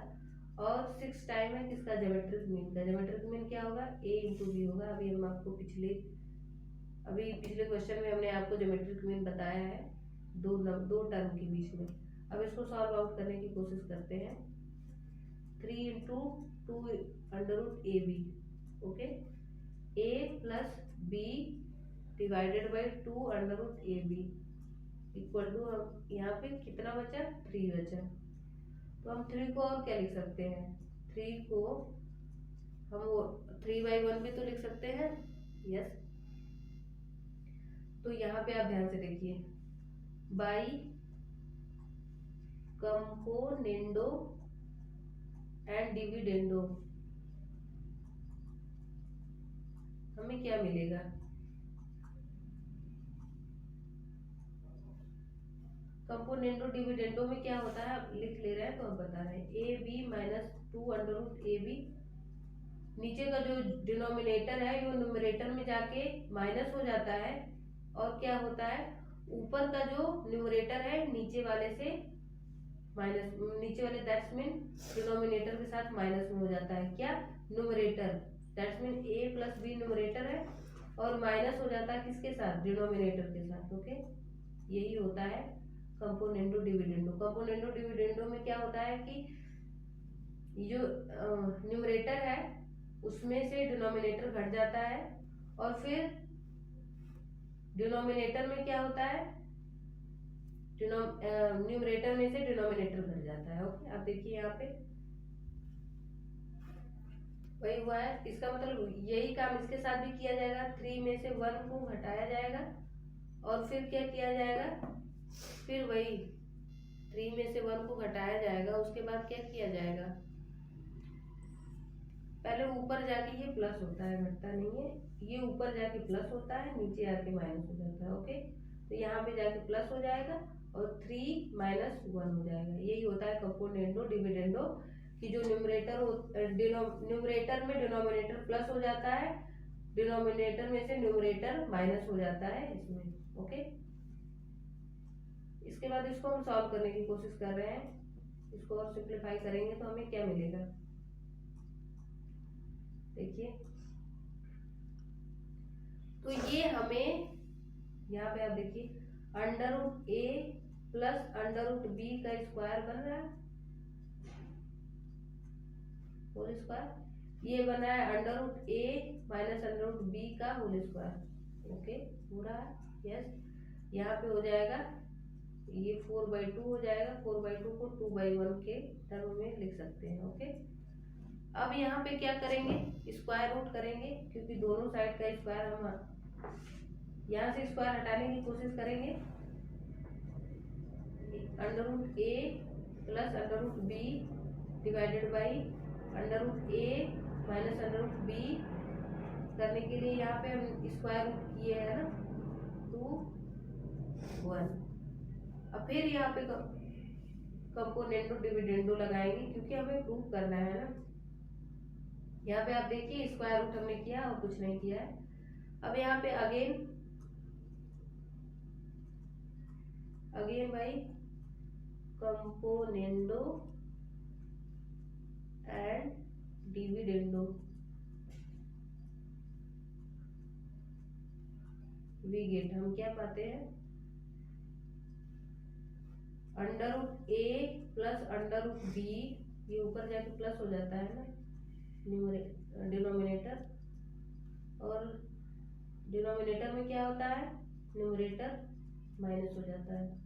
A: और 6 टाइम है किसका, ज्योमेट्रिक मीन का। ज्योमेट्रिक मीन क्या होगा, ए इंटू बी होगा। अभी हम आपको पिछले क्वेश्चन में हमने आपको ज्योमेट्रिक मीन बताया है दो टर्म के बीच में। अब इसको सॉल्व आउट करने की कोशिश करते हैं। 3 into 2 under root A B, okay, A plus B divided by 2 under root A B equal to, हम यहाँ पे कितना बचा, 3 बचा। तो हम 3 को और क्या लिख सकते हैं, 3 को हम वो 3/1 भी तो लिख सकते हैं, यस। तो यहाँ पे आप ध्यान से देखिए, बाई कंपोनेंडो एंड डिविडेंडो हमें क्या मिलेगा, कंपोनेंडो डिविडेंडो में क्या होता है, आप लिख ले रहे हैं तो अब बता रहे हैं। A B minus 2 under root A B, नीचे का जो डिनोमिनेटर है वो न्यूमरेटर में जाके माइनस हो जाता है, और क्या होता है, ऊपर का जो न्यूमरेटर है नीचे वाले से माइनस, नीचे वाले दैट्स मीन डिनोमिनेटर के साथ माइनस में हो जाता है। क्या, numerator, that's mean A plus B numerator है, और माइनस हो जाता है किसके साथ, डिनोमिनेटर के साथ, ओके। यही होता है कंपोनेंडो डिविडेंडो। कंपोनेंडो डिविडेंडो में क्या होता है कि जो न्यूमरेटर है उसमें से डिनोमिनेटर घट जाता है, और फिर डिनोमिनेटर में क्या होता है, न्यूमरेटर में से डिनोमिनेटर घट जाता है, ओके। आप देखिए यहाँ पे वही हुआ है। इसका मतलब यही काम इसके साथ भी किया जाएगा। 3 में से 1 को घटाया जाएगा, और फिर क्या किया जाएगा, फिर वही 3 में से 1 को घटाया जाएगा, उसके बाद क्या किया जाएगा, पहले ऊपर जाके ये प्लस होता है, घटता नहीं है, ये ऊपर जाके प्लस होता है, नीचे आके माइनस हो जाता है, ओके। तो यहाँ पे जाके प्लस हो जाएगा और 3 माइनस 1 हो जाएगा। यही होता है कंपोनेंडो डिविडेंडो, कि जो न्यूमरेटर में डिनोमिनेटर प्लस हो जाता है, डिनोमिनेटर में से न्यूमरेटर माइनस हो जाता है इसमें, ओके। इसके बाद इसको हम सॉल्व करने की कोशिश कर रहे हैं। इसको और सिंप्लीफाई करेंगे तो हमें क्या मिलेगा, देखिए। तो ये हमें यहाँ पे आप देखिए, under root A plus under root B का स्क्वायर बन रहा है, होल स्क्वायर। ये बना है under root A minus under root B का होल स्क्वायर, ओके, हो रहा है, यस। यहाँ पे हो जाएगा ये 4/2 हो जाएगा। 4/2 को 2/1 के टर्म में लिख सकते हैं, ओके। अब यहाँ पे क्या करेंगे, स्क्वायर रूट करेंगे, क्योंकि दोनों साइड का स्क्वायर हम यहाँ से स्क्वायर हटाने की कोशिश करेंगे। Under root A plus under root B divided by under root A minus under root B करने के लिए यहाँ पे हम स्क्वायर रूट किए है ना, 2 1। अब फिर यहाँ पे कंपोनेंडो डिविडेंडो लगाएंगे, क्योंकि हमें प्रूव करना है ना। यहाँ पे आप देखिए स्क्वायर रूट हमने किया और कुछ नहीं किया है। अब यहाँ पे अगेन भाई componendo and dividendo, we get, हम क्या पाते हैं, under root A plus under root B, ये ऊपर जाके प्लस हो जाता है ना डिनोमिनेटर, और डिनोमिनेटर में क्या होता है, न्यूमरेटर माइनस हो जाता है।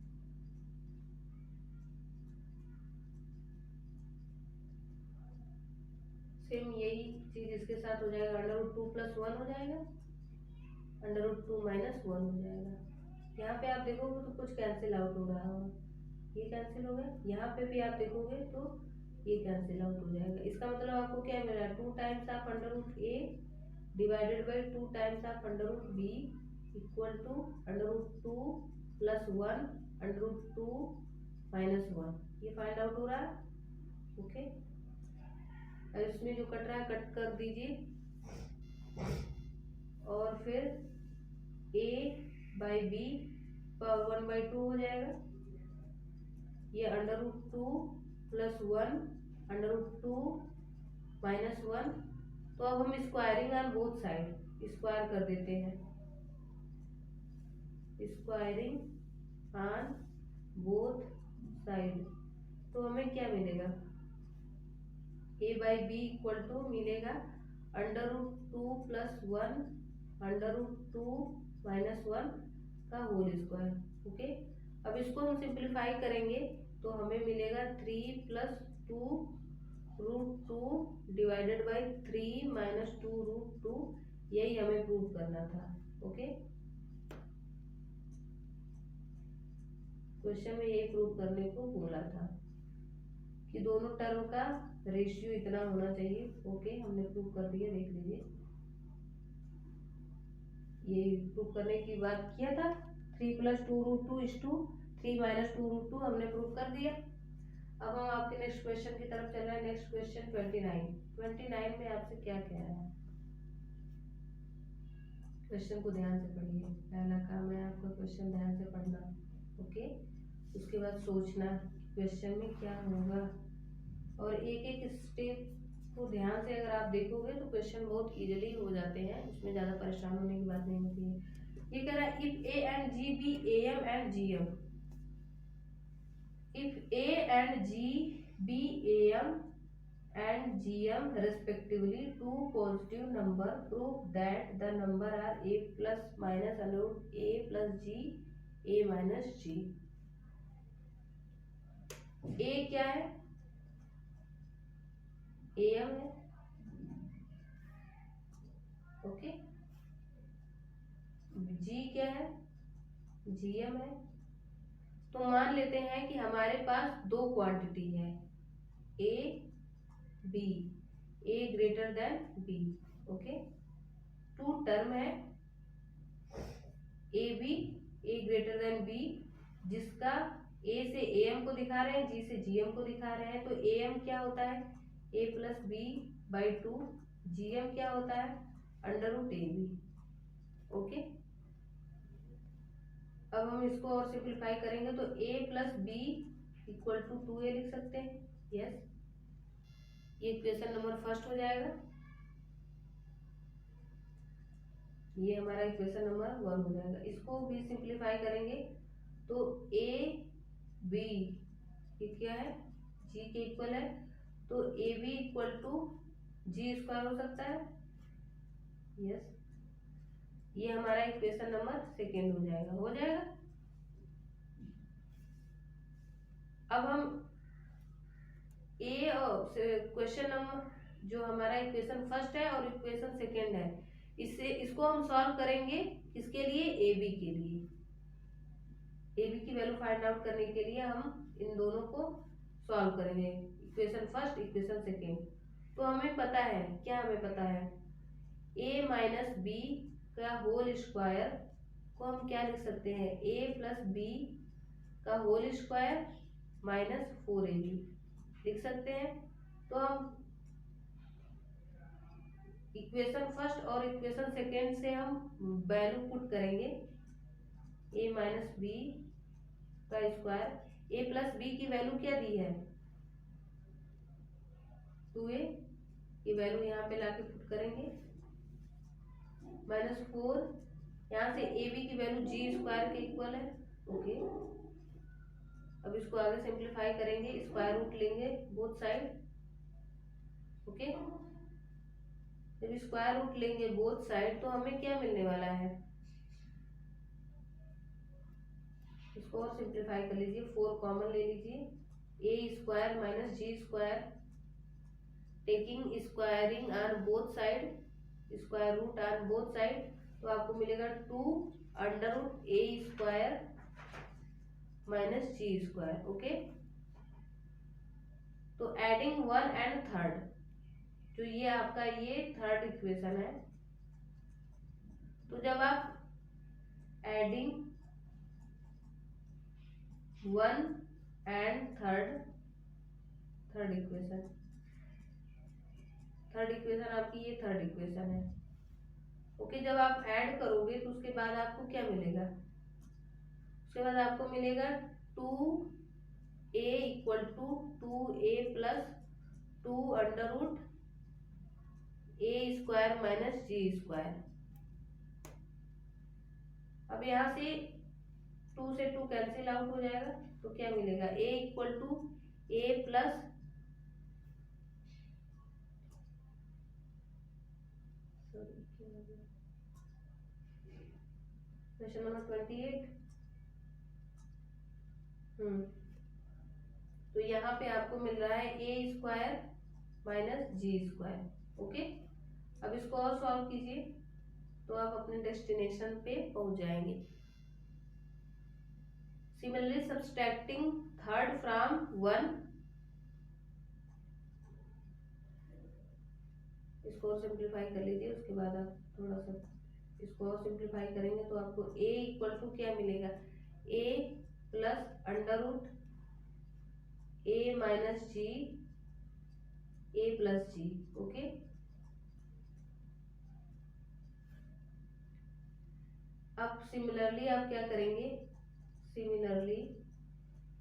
A: सेम यही चीज इसके साथ हो जाएगा, अंडर रूट 2 + 1 हो जाएगा, अंडर रूट 2 - 1 हो जाएगा। यहाँ पे आप देखोगे तो कुछ कैंसिल आउट हो रहा होगा, ये कैंसिल हो गया। यहाँ पे भी आप देखोगे तो ये कैंसिल आउट हो जाएगा। इसका मतलब आपको क्या मिल रहा है, 2 times of under root A divided by 2 times of under root B equal to under root 2 + 1 under root 2 - 1। ये फाइंड आउट हो रहा है, ओके। अब इसमें जो कट रहा है कट कर दीजिए और फिर a बाई बी पावर 1/2 हो जाएगा। ये √2 + 1 √2 - 1। तो अब हम squaring on both side square कर देते हैं। स्क्वायरिंग ऑन बोथ साइड तो हमें क्या मिलेगा, a by B equal to मिलेगा √2 + 1 √2 - 1 का होल स्क्वायर। ओके, अब इसको हम सिंप्लीफाई करेंगे तो हमें मिलेगा 3 + 2 √2 डिवाइडेड बाई 3 - 2 √2। यही हमें प्रूव करना था। ओके, क्वेश्चन में यही प्रूव करने को बोला था कि दोनों टर्म का रेशियो इतना होना चाहिए। ओके, हमने प्रूव कर दिया, देख लीजिए। ये प्रूव करने की बात किया था 3 + 2 √2 = 3 - 2 √2 हमने प्रूव कर दिया। अब हम आपके नेक्स्ट क्वेश्चन की तरफ चल रहे हैं। नेक्स्ट क्वेश्चन 29 में आपसे क्या कह रहा है, क्वेश्चन को ध्यान से पढ़िए। पहला काम है आपका क्वेश्चन ध्यान से पढ़ना। ओके, उसके बाद सोचना क्वेश्चन में क्या होगा और एक एक स्टेप को ध्यान से अगर आप देखोगे तो क्वेश्चन बहुत इजीली हो जाते हैं, उसमें ज़्यादा परेशान होने की बात नहीं होती है। ये कह रहा है if A and G be M and GM, if A and G be M and gm respectively two positive number, prove that the number are a plus minus √a plus g a minus g। a क्या है, am है। Okay, g क्या है, gm है। तो मान लेते हैं कि हमारे पास दो क्वांटिटी है a b, a greater than b। Okay, two term है A B, A greater than B, जिसका ए से ए एम को दिखा रहे हैं, जी से जी एम को दिखा रहे हैं। तो ए एम क्या होता है a + b/2, जी एम क्या होता है √ab। ओके, अब हम इसको और सिंप्लीफाई करेंगे तो a + b = 2a लिख सकते हैं। यस, ये इक्वेशन नंबर फर्स्ट हो जाएगा। ये हमारा इक्वेशन नंबर 1 हो जाएगा। इसको भी सिंप्लीफाई करेंगे तो a b ये क्या है g के इक्वल है, तो a b = g² हो सकता है। यस, ये हमारा इक्वेशन नंबर सेकेंड हो जाएगा। अब हम क्वेश्चन नंबर जो हमारा इक्वेशन फर्स्ट है और इक्वेशन सेकेंड है, इसको हम सॉल्व करेंगे किसके लिए, ए बी के लिए। ए बी की वैल्यू फाइंड आउट करने के लिए हम इन दोनों को सॉल्व करेंगे, इक्वेशन फर्स्ट इक्वेशन सेकेंड। तो हमें पता है, क्या हमें पता है, a - b का होल स्क्वायर को हम क्या लिख सकते हैं, a + b का होल स्क्वायर -4ab लिख सकते हैं। तो हम इक्वेशन फर्स्ट और इक्वेशन सेकेंड से हम वैल्यू पुट करेंगे, a - b का स्क्वायर, a + b की वैल्यू क्या दी है 2a, ये वैल्यू यहाँ पे लाके पुट करेंगे -4, यहाँ से ए बी की वैल्यू g² के इक्वल है। ओके, अब इसको आगे सिंप्लीफाई करेंगे, स्क्वायर रूट लेंगे बोथ साइड। ओके, जब स्क्वायर रूट लेंगे बोथ साइड तो हमें क्या मिलने वाला है, इसको और सिंप्लीफाई कर लीजिए, 4 कॉमन ले लीजिए, a² - g², taking squaring on both side, square root on both side, तो आपको मिलेगा 2 √a² - g²। ओके, तो एडिंग 1 एंड थर्ड, जो ये आपका ये थर्ड इक्वेशन है, तो जब आप adding 1 and third equation, third equation आपकी ये थर्ड इक्वेशन है। ओके, जब आप ऐड करोगे तो उसके बाद आपको क्या मिलेगा, उसके बाद आपको मिलेगा 2a equal to 2a plus 2 under root a square minus G square. अब यहाँ से 2 से 2 कैंसिल आउट हो जाएगा, तो क्या मिलेगा, a equal to a plus question number 28। तो यहाँ पे आपको मिल रहा है a square minus G square. Okay, अब इसको और सॉल्व कीजिए तो आप अपने डेस्टिनेशन पे पहुंच जाएंगे। सिमिलरली सब्सट्रैक्टिंग थर्ड फ्रॉम 1, इसको और सिंप्लीफाई कर लीजिए, उसके बाद आप थोड़ा सा इसको और सिंप्लीफाई करेंगे तो आपको a इक्वल टू क्या मिलेगा, a plus under root a minus G a plus G. Okay, अब सिमिलरली आप क्या करेंगे, सिमिलरली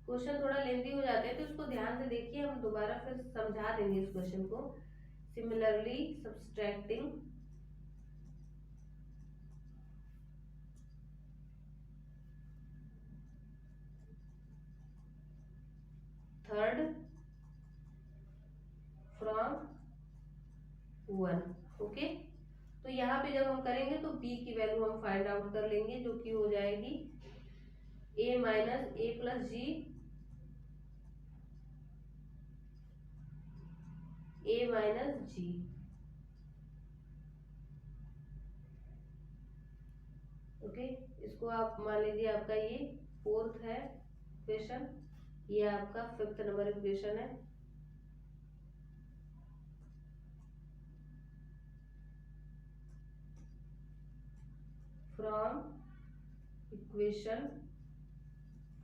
A: क्वेश्चन थोड़ा लेंथी हो जाते हैं तो इसको ध्यान से देखिए, हम दोबारा फिर समझा देंगे इस क्वेश्चन को। Similarly subtracting third from 1। Okay, तो यहाँ पे जब हम करेंगे तो b की वैल्यू हम फाइंड आउट कर लेंगे, जो कि हो जाएगी a minus a plus G a minus G. Okay, इसको आप मान लीजिए आपका ये फोर्थ है इक्वेशन, ये आपका फिफ्थ नंबर इक्वेशन है। From equation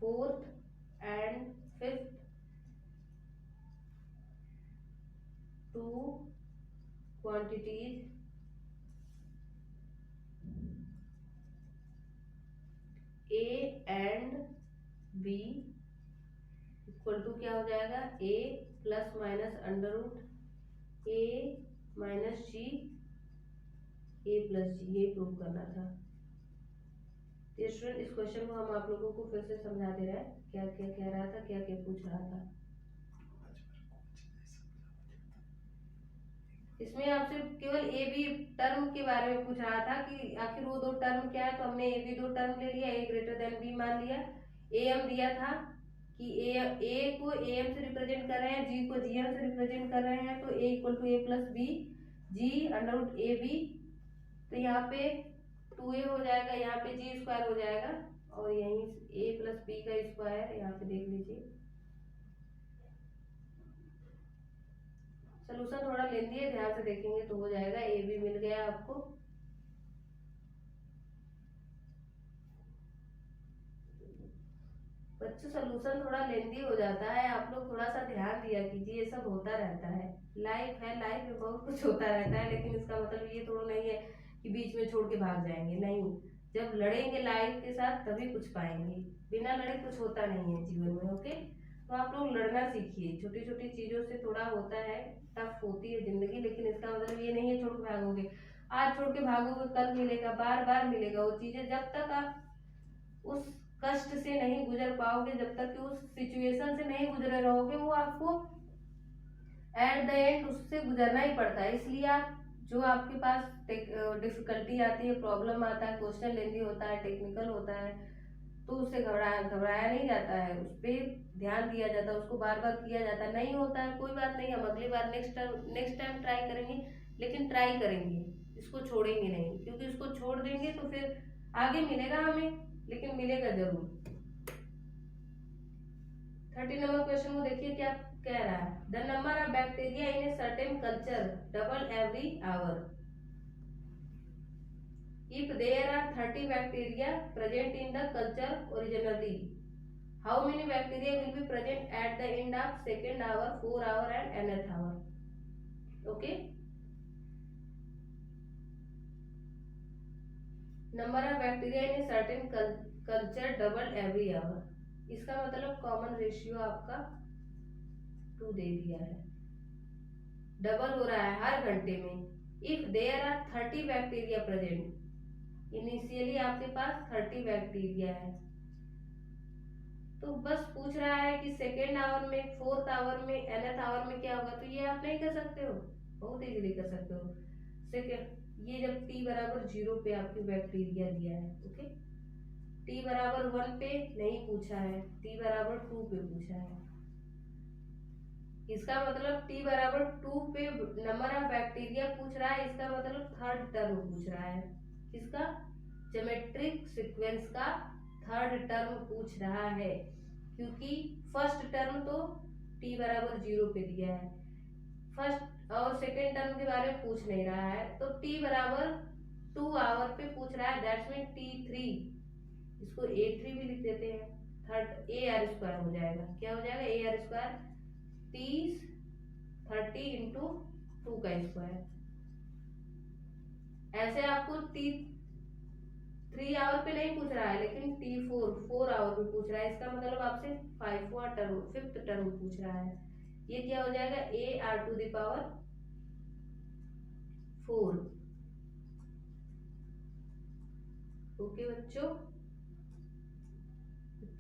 A: fourth and fifth two quantities a and b equal to क्या हो जाएगा, a plus minus under root a minus G a plus G, ये प्रूव करना था। स्टूडेंट, इस क्वेश्चन को हम आप लोगों को फिर से समझा दे रहे हैं, क्या क्या कह रहा था, क्या क्या पूछ रहा था। इसमें आपसे केवल ए बी टर्म के बारे में पूछ रहा था कि आखिर वो दो टर्म क्या है, तो हमने ए बी दो टर्म ले लिया, ए ग्रेटर देन बी मान लिया। ए एम दिया था कि ए को ए एम से रिप्रेजेंट कर रहे हैं, जी को जी एम से रिप्रेजेंट कर रहे हैं, तो A equal to A plus B G under root A B. तो यहाँ पे 2a हो जाएगा, यहाँ पे जी स्क्वायर हो जाएगा, और यहीं a प्लस बी का स्क्वायर यहाँ पे देख लीजिए। सोल्यूशन थोड़ा लेंथी है, ध्यान से देखेंगे तो हो जाएगा। ए बी मिल गया आपको। बच्चों, सोल्यूशन थोड़ा लेंथी हो जाता है, आप लोग थोड़ा सा ध्यान दिया कीजिए, ये सब होता रहता है, लाइफ है, लाइफ में बहुत कुछ होता रहता है, लेकिन इसका मतलब ये थोड़ा नहीं है कि बीच में छोड़ के भाग जाएंगे, नहीं। जब लड़ेंगे लाइफ के साथ तभी कुछ पाएंगे, बिना लड़े कुछ होता नहीं है जीवन में। ओके, तो आप लोग लड़ना सीखिए, छोटी छोटी चीजों से थोड़ा होता है, टफ होती है जिंदगी, लेकिन इसका मतलब ये नहीं है छोड़ के भागोगे। आज छोड़ के भागोगे कल मिलेगा, बार बार मिलेगा वो चीजें। जब तक आप उस कष्ट से नहीं गुजर पाओगे, जब तक कि उस सिचुएशन से नहीं गुजरे रहोगे, वो आपको एट द एंड उससे गुजरना ही पड़ता है। इसलिए आप जो आपके पास डिफिकल्टी आती है, प्रॉब्लम आता है, क्वेश्चन लेंदी होता है, टेक्निकल होता है, तो उससे घबराया नहीं जाता है, उस पर ध्यान दिया जाता है, उसको बार बार किया जाता है। नहीं होता है कोई बात नहीं, हम अगली बार नेक्स्ट टाइम ट्राई करेंगे, लेकिन ट्राई करेंगे, इसको छोड़ेंगे नहीं, क्योंकि इसको छोड़ देंगे तो फिर आगे मिलेगा हमें, लेकिन मिलेगा जरूर। 30 नंबर क्वेश्चन को देखिए क्या कह रहा है। The number of bacteria in a certain culture double every hour if there are 30 bacteria present in the culture originally, how many bacteria will be present at the end of second hour, 4 hour and nth hour. Okay, number of bacteria in a certain culture double every hour. इसका मतलब common ratio आपका 2 दे दिया है, double हो रहा है हर घंटे में। If there are 30 bacteria present, initially आपके पास 30 बैक्टीरिया है, तो बस पूछ रहा है कि सेकेंड आवर में, फोर्थ आवर में, nth आवर में क्या होगा। तो ये आप नहीं कर सकते हो, बहुत इजीली कर सकते हो। सेकेंड, ये जब t बराबर 0 पे आपकी बैक्टीरिया दिया है, ओके, t बराबर 1 पे नहीं पूछा है, t बराबर 2 पे पूछा है। इसका मतलब t बराबर 2 पे नंबर ऑफ बैक्टीरिया पूछ रहा है, इसका मतलब थर्ड टर्म पूछ रहा है। किसका? ज्योमेट्रिक सीक्वेंस का थर्ड टर्म पूछ रहा है, क्योंकि फर्स्ट टर्म तो t बराबर 0 पे दिया है, फर्स्ट और सेकेंड टर्म के बारे में पूछ नहीं रहा है। तो t बराबर 2 आवर पे पूछ रहा है, दैट्स मीन t3, इसको a3 भी लिख देते हैं, थर्ड AR² हो जाएगा। क्या हो जाएगा? AR², 30 इंटू 2 का स्क्वायर। ऐसे आपको T3 आवर पे नहीं पूछ रहा है, लेकिन T4 आवर पे पूछ रहा है। इसका मतलब आपसे 5th टर्म पूछ रहा है। ये क्या हो जाएगा? AR⁴। ओके बच्चों,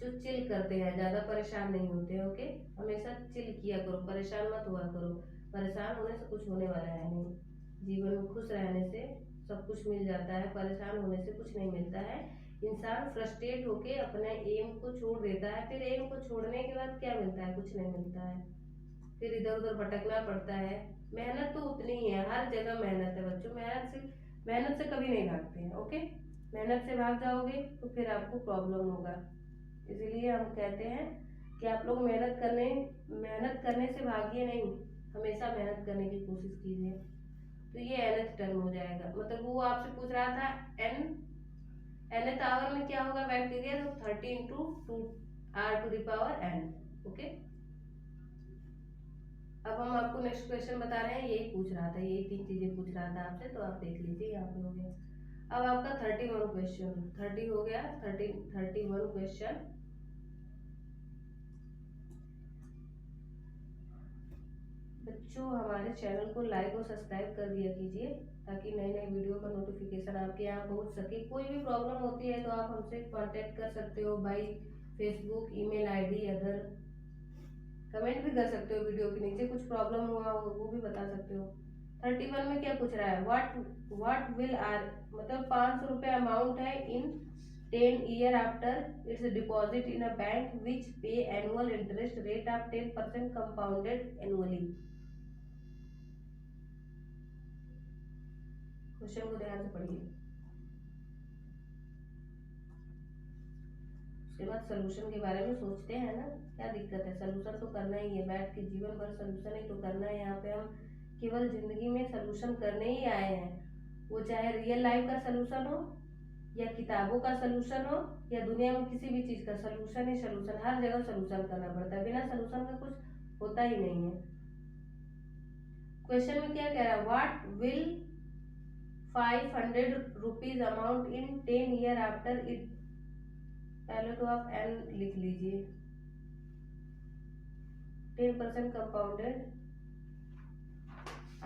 A: जो चिल करते हैं, ज्यादा परेशान नहीं होते हैं, ओके, हमेशा चिल किया करो, परेशान मत हुआ करो। परेशान होने से कुछ होने वाला है नहीं, जीवन में खुश रहने से सब कुछ मिल जाता है, परेशान होने से कुछ नहीं मिलता है। इंसान फ्रस्ट्रेट होके अपने एम को छोड़ देता है, फिर एम को छोड़ने के बाद क्या मिलता है? कुछ नहीं मिलता है, फिर इधर उधर भटकना पड़ता है। मेहनत तो उतनी ही है, हर जगह मेहनत है बच्चों, मेहनत से कभी नहीं भागते हैं, ओके। मेहनत से भाग जाओगे तो फिर आपको प्रॉब्लम होगा। इसीलिए हम कहते हैं कि आप लोग मेहनत करने से भागिए नहीं, हमेशा मेहनत करने की कोशिश कीजिए। तो ये nth टर्म हो जाएगा। मतलब वो आपसे पूछ रहा था nth आवर में क्या होगा बैक्टीरिया, तो 30 इंटू 2 R⁴n, ओके। अब हम आपको नेक्स्ट क्वेश्चन बता रहे हैं, यही पूछ रहा था, यही 3 चीजें पूछ रहा था आपसे, तो आप देख लीजिए, यहाँ पे हो गया। अब आपका 31 क्वेश्चन, 30 हो गया, 31 क्वेश्चन। बच्चों हमारे चैनल को लाइक और सब्सक्राइब कर दिया कीजिए, ताकि नई नई वीडियो का नोटिफिकेशन आपके यहाँ पहुँच सके। कोई भी प्रॉब्लम होती है तो आप हमसे कांटेक्ट कर सकते हो bye Facebook, email ID, other comment भी कर सकते हो वीडियो के नीचे, कुछ प्रॉब्लम हुआ हो वो भी बता सकते हो। 31 में क्या पूछ रहा है? व्हाट विल आर, मतलब 500 रुपये अमाउंट है in 10 year after its deposit in a bank which pay annual interest rate of 10% compounded annually. Question को ध्यान से पढ़िए, उसके बाद सोल्यूशन के बारे में सोचते हैं ना, क्या दिक्कत है? सोल्यूशन तो करना ही है, बैठ के जीवन भर सोल्यूशन ही तो करना है। यहाँ पे हम केवल जिंदगी में सोल्यूशन करने ही आए हैं, वो चाहे रियल लाइफ का सोल्यूशन हो या किताबों का सोल्यूशन हो या दुनिया में किसी भी चीज का सोल्यूशन ही सोल्यूशन, हर जगह सोल्यूशन करना पड़ता है, बिना सोल्यूशन का कुछ होता ही नहीं है। क्वेश्चन में क्या कह रहा है? What will 500 rupees amount in 10 year after it, पहले तो आप n लिख लीजिए, 10% कंपाउंडेड,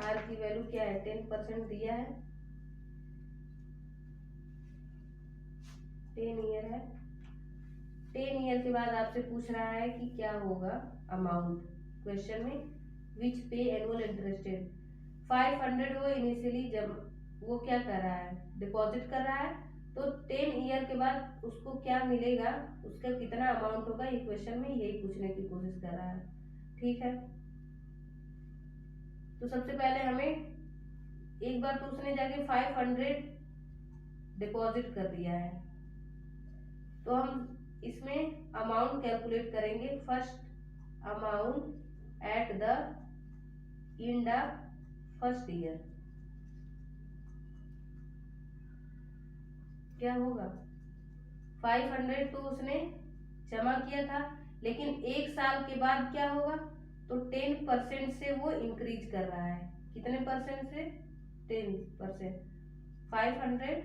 A: r की वैल्यू क्या है? 10% दिया है, 10 ईयर है। 10 ईयर के बाद आपसे पूछ रहा है कि क्या होगा अमाउंट, क्वेश्चन में विच पे एनुअल इंटरेस्टेड 500 वो इनिशियली जब वो क्या कर रहा है? डिपॉजिट कर रहा है, तो 10 ईयर के बाद उसको क्या मिलेगा, उसका कितना अमाउंट होगा, ये क्वेश्चन में यही पूछने की कोशिश कर रहा है, ठीक है। तो सबसे पहले हमें एक बार तो उसने जाके 500 डिपॉजिट कर दिया है, तो हम इसमें अमाउंट कैलकुलेट करेंगे। First amount at the end of first year, क्या होगा? 500 तो उसने जमा किया था, लेकिन एक साल के बाद क्या होगा? तो 10% से वो इंक्रीज कर रहा है, कितने परसेंट से? 10%। 500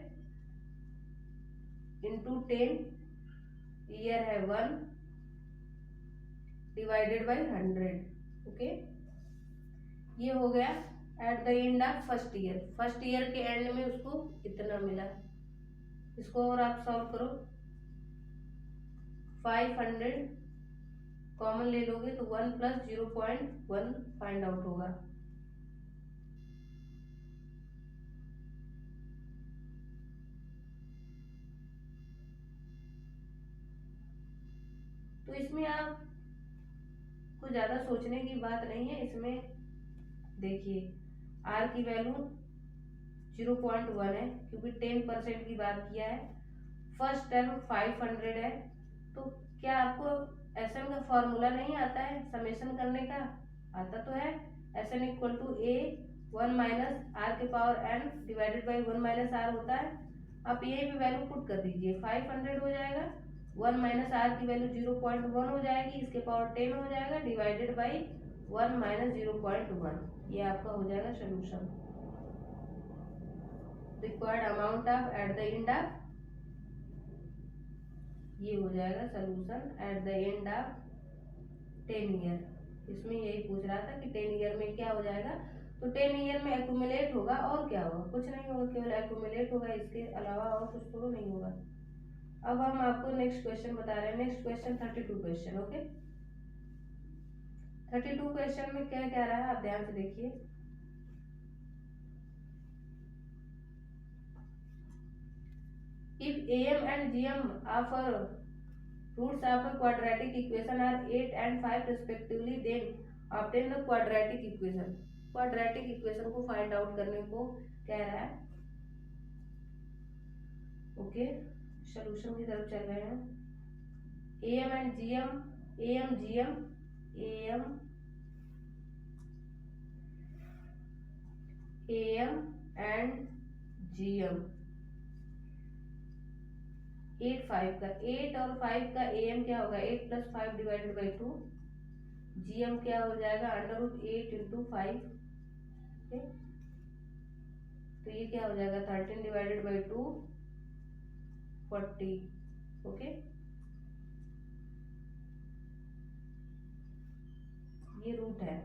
A: इंटू 10 ईयर है 1 डिवाइडेड बाई 100। ओके, ये हो गया eight the end of first year. First year के एंड में उसको इतना मिला। इसको और आप सॉल्व करो, 500 कॉमन ले लोगे तो 1 प्लस 0.1 फाइंड आउट होगा। तो इसमें आप कुछ ज़्यादा सोचने की बात नहीं है। इसमें देखिए आर की वैल्यू 0.1 है क्योंकि 10% की बात किया है। फर्स्ट टर्म 500 है, तो क्या आपको एसएन का फॉर्मूला नहीं आता है समेशन करने का? आता तो है। SN equal to A 1 minus R के power N divided by 1 minus R होता है। आप यही पे वैल्यू पुट कर दीजिए, 500 हो जाएगा, 1 माइनस आर की वैल्यू 0.1 हो जाएगी, इसके पावर 10 हो जाएगा डिवाइडेड बाई 1 माइनस 0.1। ये आपका हो जाएगा solution. Required amount of eight the end of, ये हो जाएगा solution eight the end of 10 year. इसमें यही पूछ रहा था कि 10 ईयर में क्या हो जाएगा, तो 10 ईयर में एक्यूमुलेट होगा और क्या होगा, कुछ नहीं होगा, केवल एक्यूमुलेट होगा, इसके अलावा और कुछ तो नहीं होगा। अब हम आपको नेक्स्ट क्वेश्चन बता रहे हैं। Next question 32 question. Okay, 32 question में क्या कह रहा है आप ध्यान से देखिए। If AM and GM of roots of a quadratic equation are 8 and 5 respectively, then obtain the quadratic equation। Quadratic equation को फाइंड आउट करने को कह रहा है। ओके, सॉल्यूशन की तरफ चल रहे हैं। AM and GM, AM GM, AM and GM 8 5 का, 8 और 5 का AM क्या होगा, 8 प्लस 5 डिवाइडेड बाई 2। GM क्या हो जाएगा, अंडर रूट 8 इंटू 5। तो ये क्या हो जाएगा, 13 डिवाइडेड बाई 2 40। ओके, ये रूट है।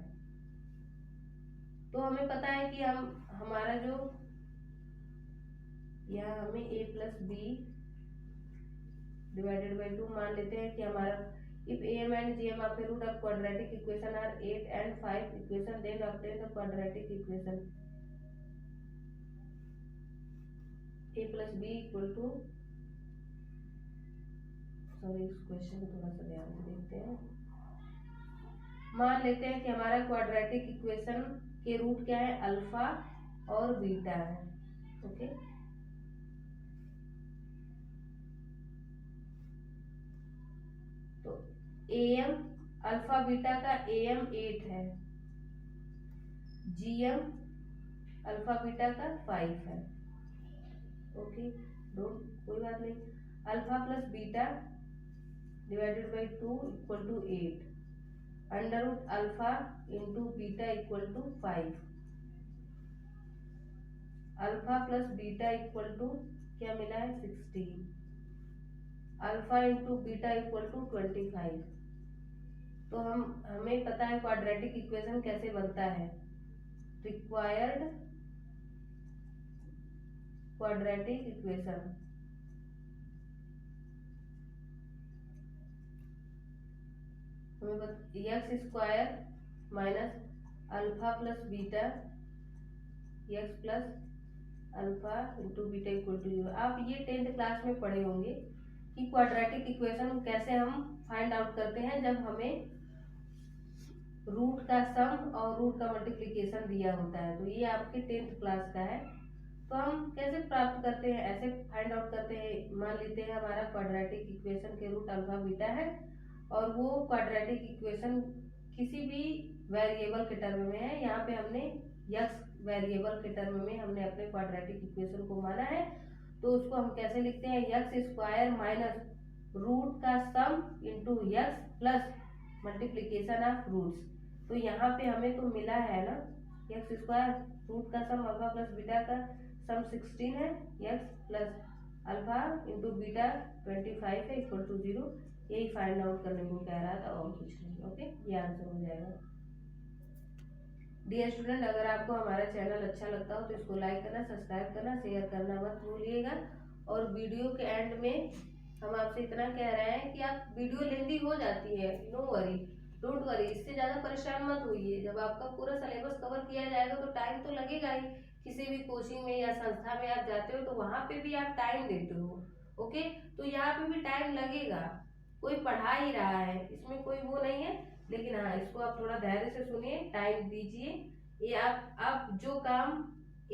A: तो हमें पता है कि हम हमारा जो यहाँ हमें a plus B divided by 2 मान लेते हैं कि हमारा if AM and GM of a root of quadratic equation are 8 and 5 equation, then obtain the quadratic equation। a plus B equal to, sorry इस क्वेश्चन को थोड़ा सा ध्यान से देखते हैं। मान लेते हैं कि हमारा क्वाड्रेटिक इक्वेशन के रूट क्या है, अल्फा और बीटा है। ओके, तो AM अल्फा बीटा का AM 8 है, GM अल्फा बीटा का 5 है। ओके, कोई बात नहीं। Alpha plus beta divided by 2 equal to 8, under root alpha into beta equal to 5। Alpha plus beta equal to क्या मिला है, 16। Alpha into beta equal to 25। तो हमें पता है क्वाड्रेटिक इक्वेशन कैसे बनता है। रिक्वायर्ड क्वाड्रेटिक इक्वेशन, हमें x square minus alpha plus beta x plus alpha into beta equal to 0। आप ये 10th क्लास में पढ़े होंगे कि क्वाड्रेटिक इक्वेशन कैसे हम फाइंड आउट करते हैं जब हमें रूट का सम और रूट का मल्टीप्लिकेशन दिया होता है। तो ये आपके 10th क्लास का है। तो हम कैसे प्राप्त करते हैं, ऐसे फाइंड आउट करते हैं। मान लेते हैं हमारा क्वाड्रेटिक इक्वेशन के रूट अल्फा बीटा है और वो क्वाड्रेटिक इक्वेशन किसी भी वेरिएबल के टर्म में है। यहाँ पे हमने यक्स वेरिएबल के टर्म में हमने अपने क्वाड्रेटिक इक्वेशन को माना है। तो उसको हम कैसे लिखते हैं, यक्स स्क्वायर माइनस रूट का सम इंटू यक्स प्लस मल्टीप्लिकेशन ऑफ रूट्स। तो यहाँ पे हमें तो मिला है ना, यक्स स्क्वायर रूट का सम अल्फा प्लस बीटा का सम 16 है, x plus alpha into beta 25 है इक्वल टू 0। यही फाइंड आउट करने को कह रहा था और कुछ नहीं। ओके, ये आंसर हो जाएगा। डियर स्टूडेंट, अगर आपको हमारा चैनल अच्छा लगता हो तो इसको लाइक करना, सब्सक्राइब करना, शेयर करना मत भूलिएगा। और वीडियो के एंड में हम आपसे इतना कह रहे हैं कि आप वीडियो लेंदी हो जाती है, नो वरी, डोंट वरी, इससे ज़्यादा परेशान मत होइए। जब आपका पूरा सिलेबस कवर किया जाएगा तो टाइम तो लगेगा ही। किसी भी कोचिंग में या संस्था में आप जाते हो तो वहाँ पे भी आप टाइम देते हो, ओके, तो यहाँ पे भी टाइम लगेगा। कोई पढ़ा ही रहा है, इसमें कोई वो नहीं है, लेकिन हाँ, इसको आप थोड़ा धैर्य से सुनिए, टाइम दीजिए। ये आप जो काम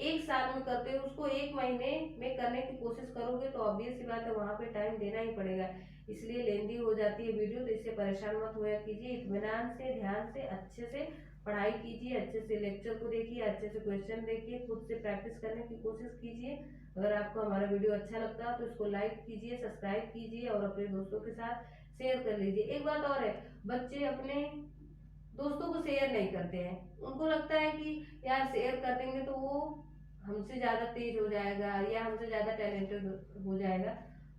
A: एक साल में करते हो उसको एक महीने में करने की कोशिश करोगे तो ऑब्वियस सी बात है वहाँ पे टाइम देना ही पड़ेगा। इसलिए लेंदी हो जाती है वीडियो, तो इससे परेशान मत होया कीजिए। इत्मीनान से, ध्यान से, अच्छे से पढ़ाई कीजिए, अच्छे से लेक्चर को देखिए, अच्छे से क्वेश्चन देखिए, खुद से प्रैक्टिस करने की कोशिश कीजिए। अगर आपको हमारा वीडियो अच्छा लगता है तो इसको लाइक कीजिए, सब्सक्राइब कीजिए और अपने दोस्तों के साथ शेयर कर लीजिए। एक बात और है, बच्चे अपने दोस्तों को शेयर नहीं करते हैं। उनको लगता है कि यार शेयर कर देंगे तो वो हमसे ज़्यादा तेज हो जाएगा या हमसे ज़्यादा टैलेंटेड हो जाएगा।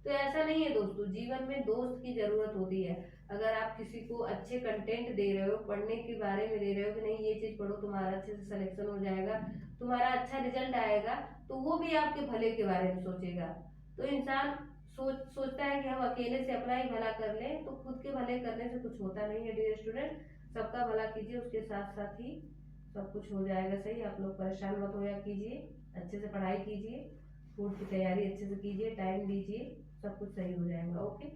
A: तो ऐसा नहीं है दोस्तों, जीवन में दोस्त की ज़रूरत होती है। अगर आप किसी को अच्छे कंटेंट दे रहे हो, पढ़ने के बारे में दे रहे हो कि नहीं ये चीज़ पढ़ो, तुम्हारा अच्छे से सिलेक्शन हो जाएगा, तुम्हारा अच्छा रिजल्ट आएगा, तो वो भी आपके भले के बारे में सोचेगा। तो इंसान सोचता है कि हम अकेले से अपना ही भला कर लें, तो खुद के भले करने से कुछ होता नहीं है। डियर स्टूडेंट, सबका भला कीजिए, उसके साथ साथ ही सब कुछ हो जाएगा सही। आप लोग परेशान मत होया कीजिए, अच्छे से पढ़ाई कीजिए, बोर्ड की तैयारी अच्छे से कीजिए, टाइम दीजिए, सब कुछ सही हो जाएगा। ओके।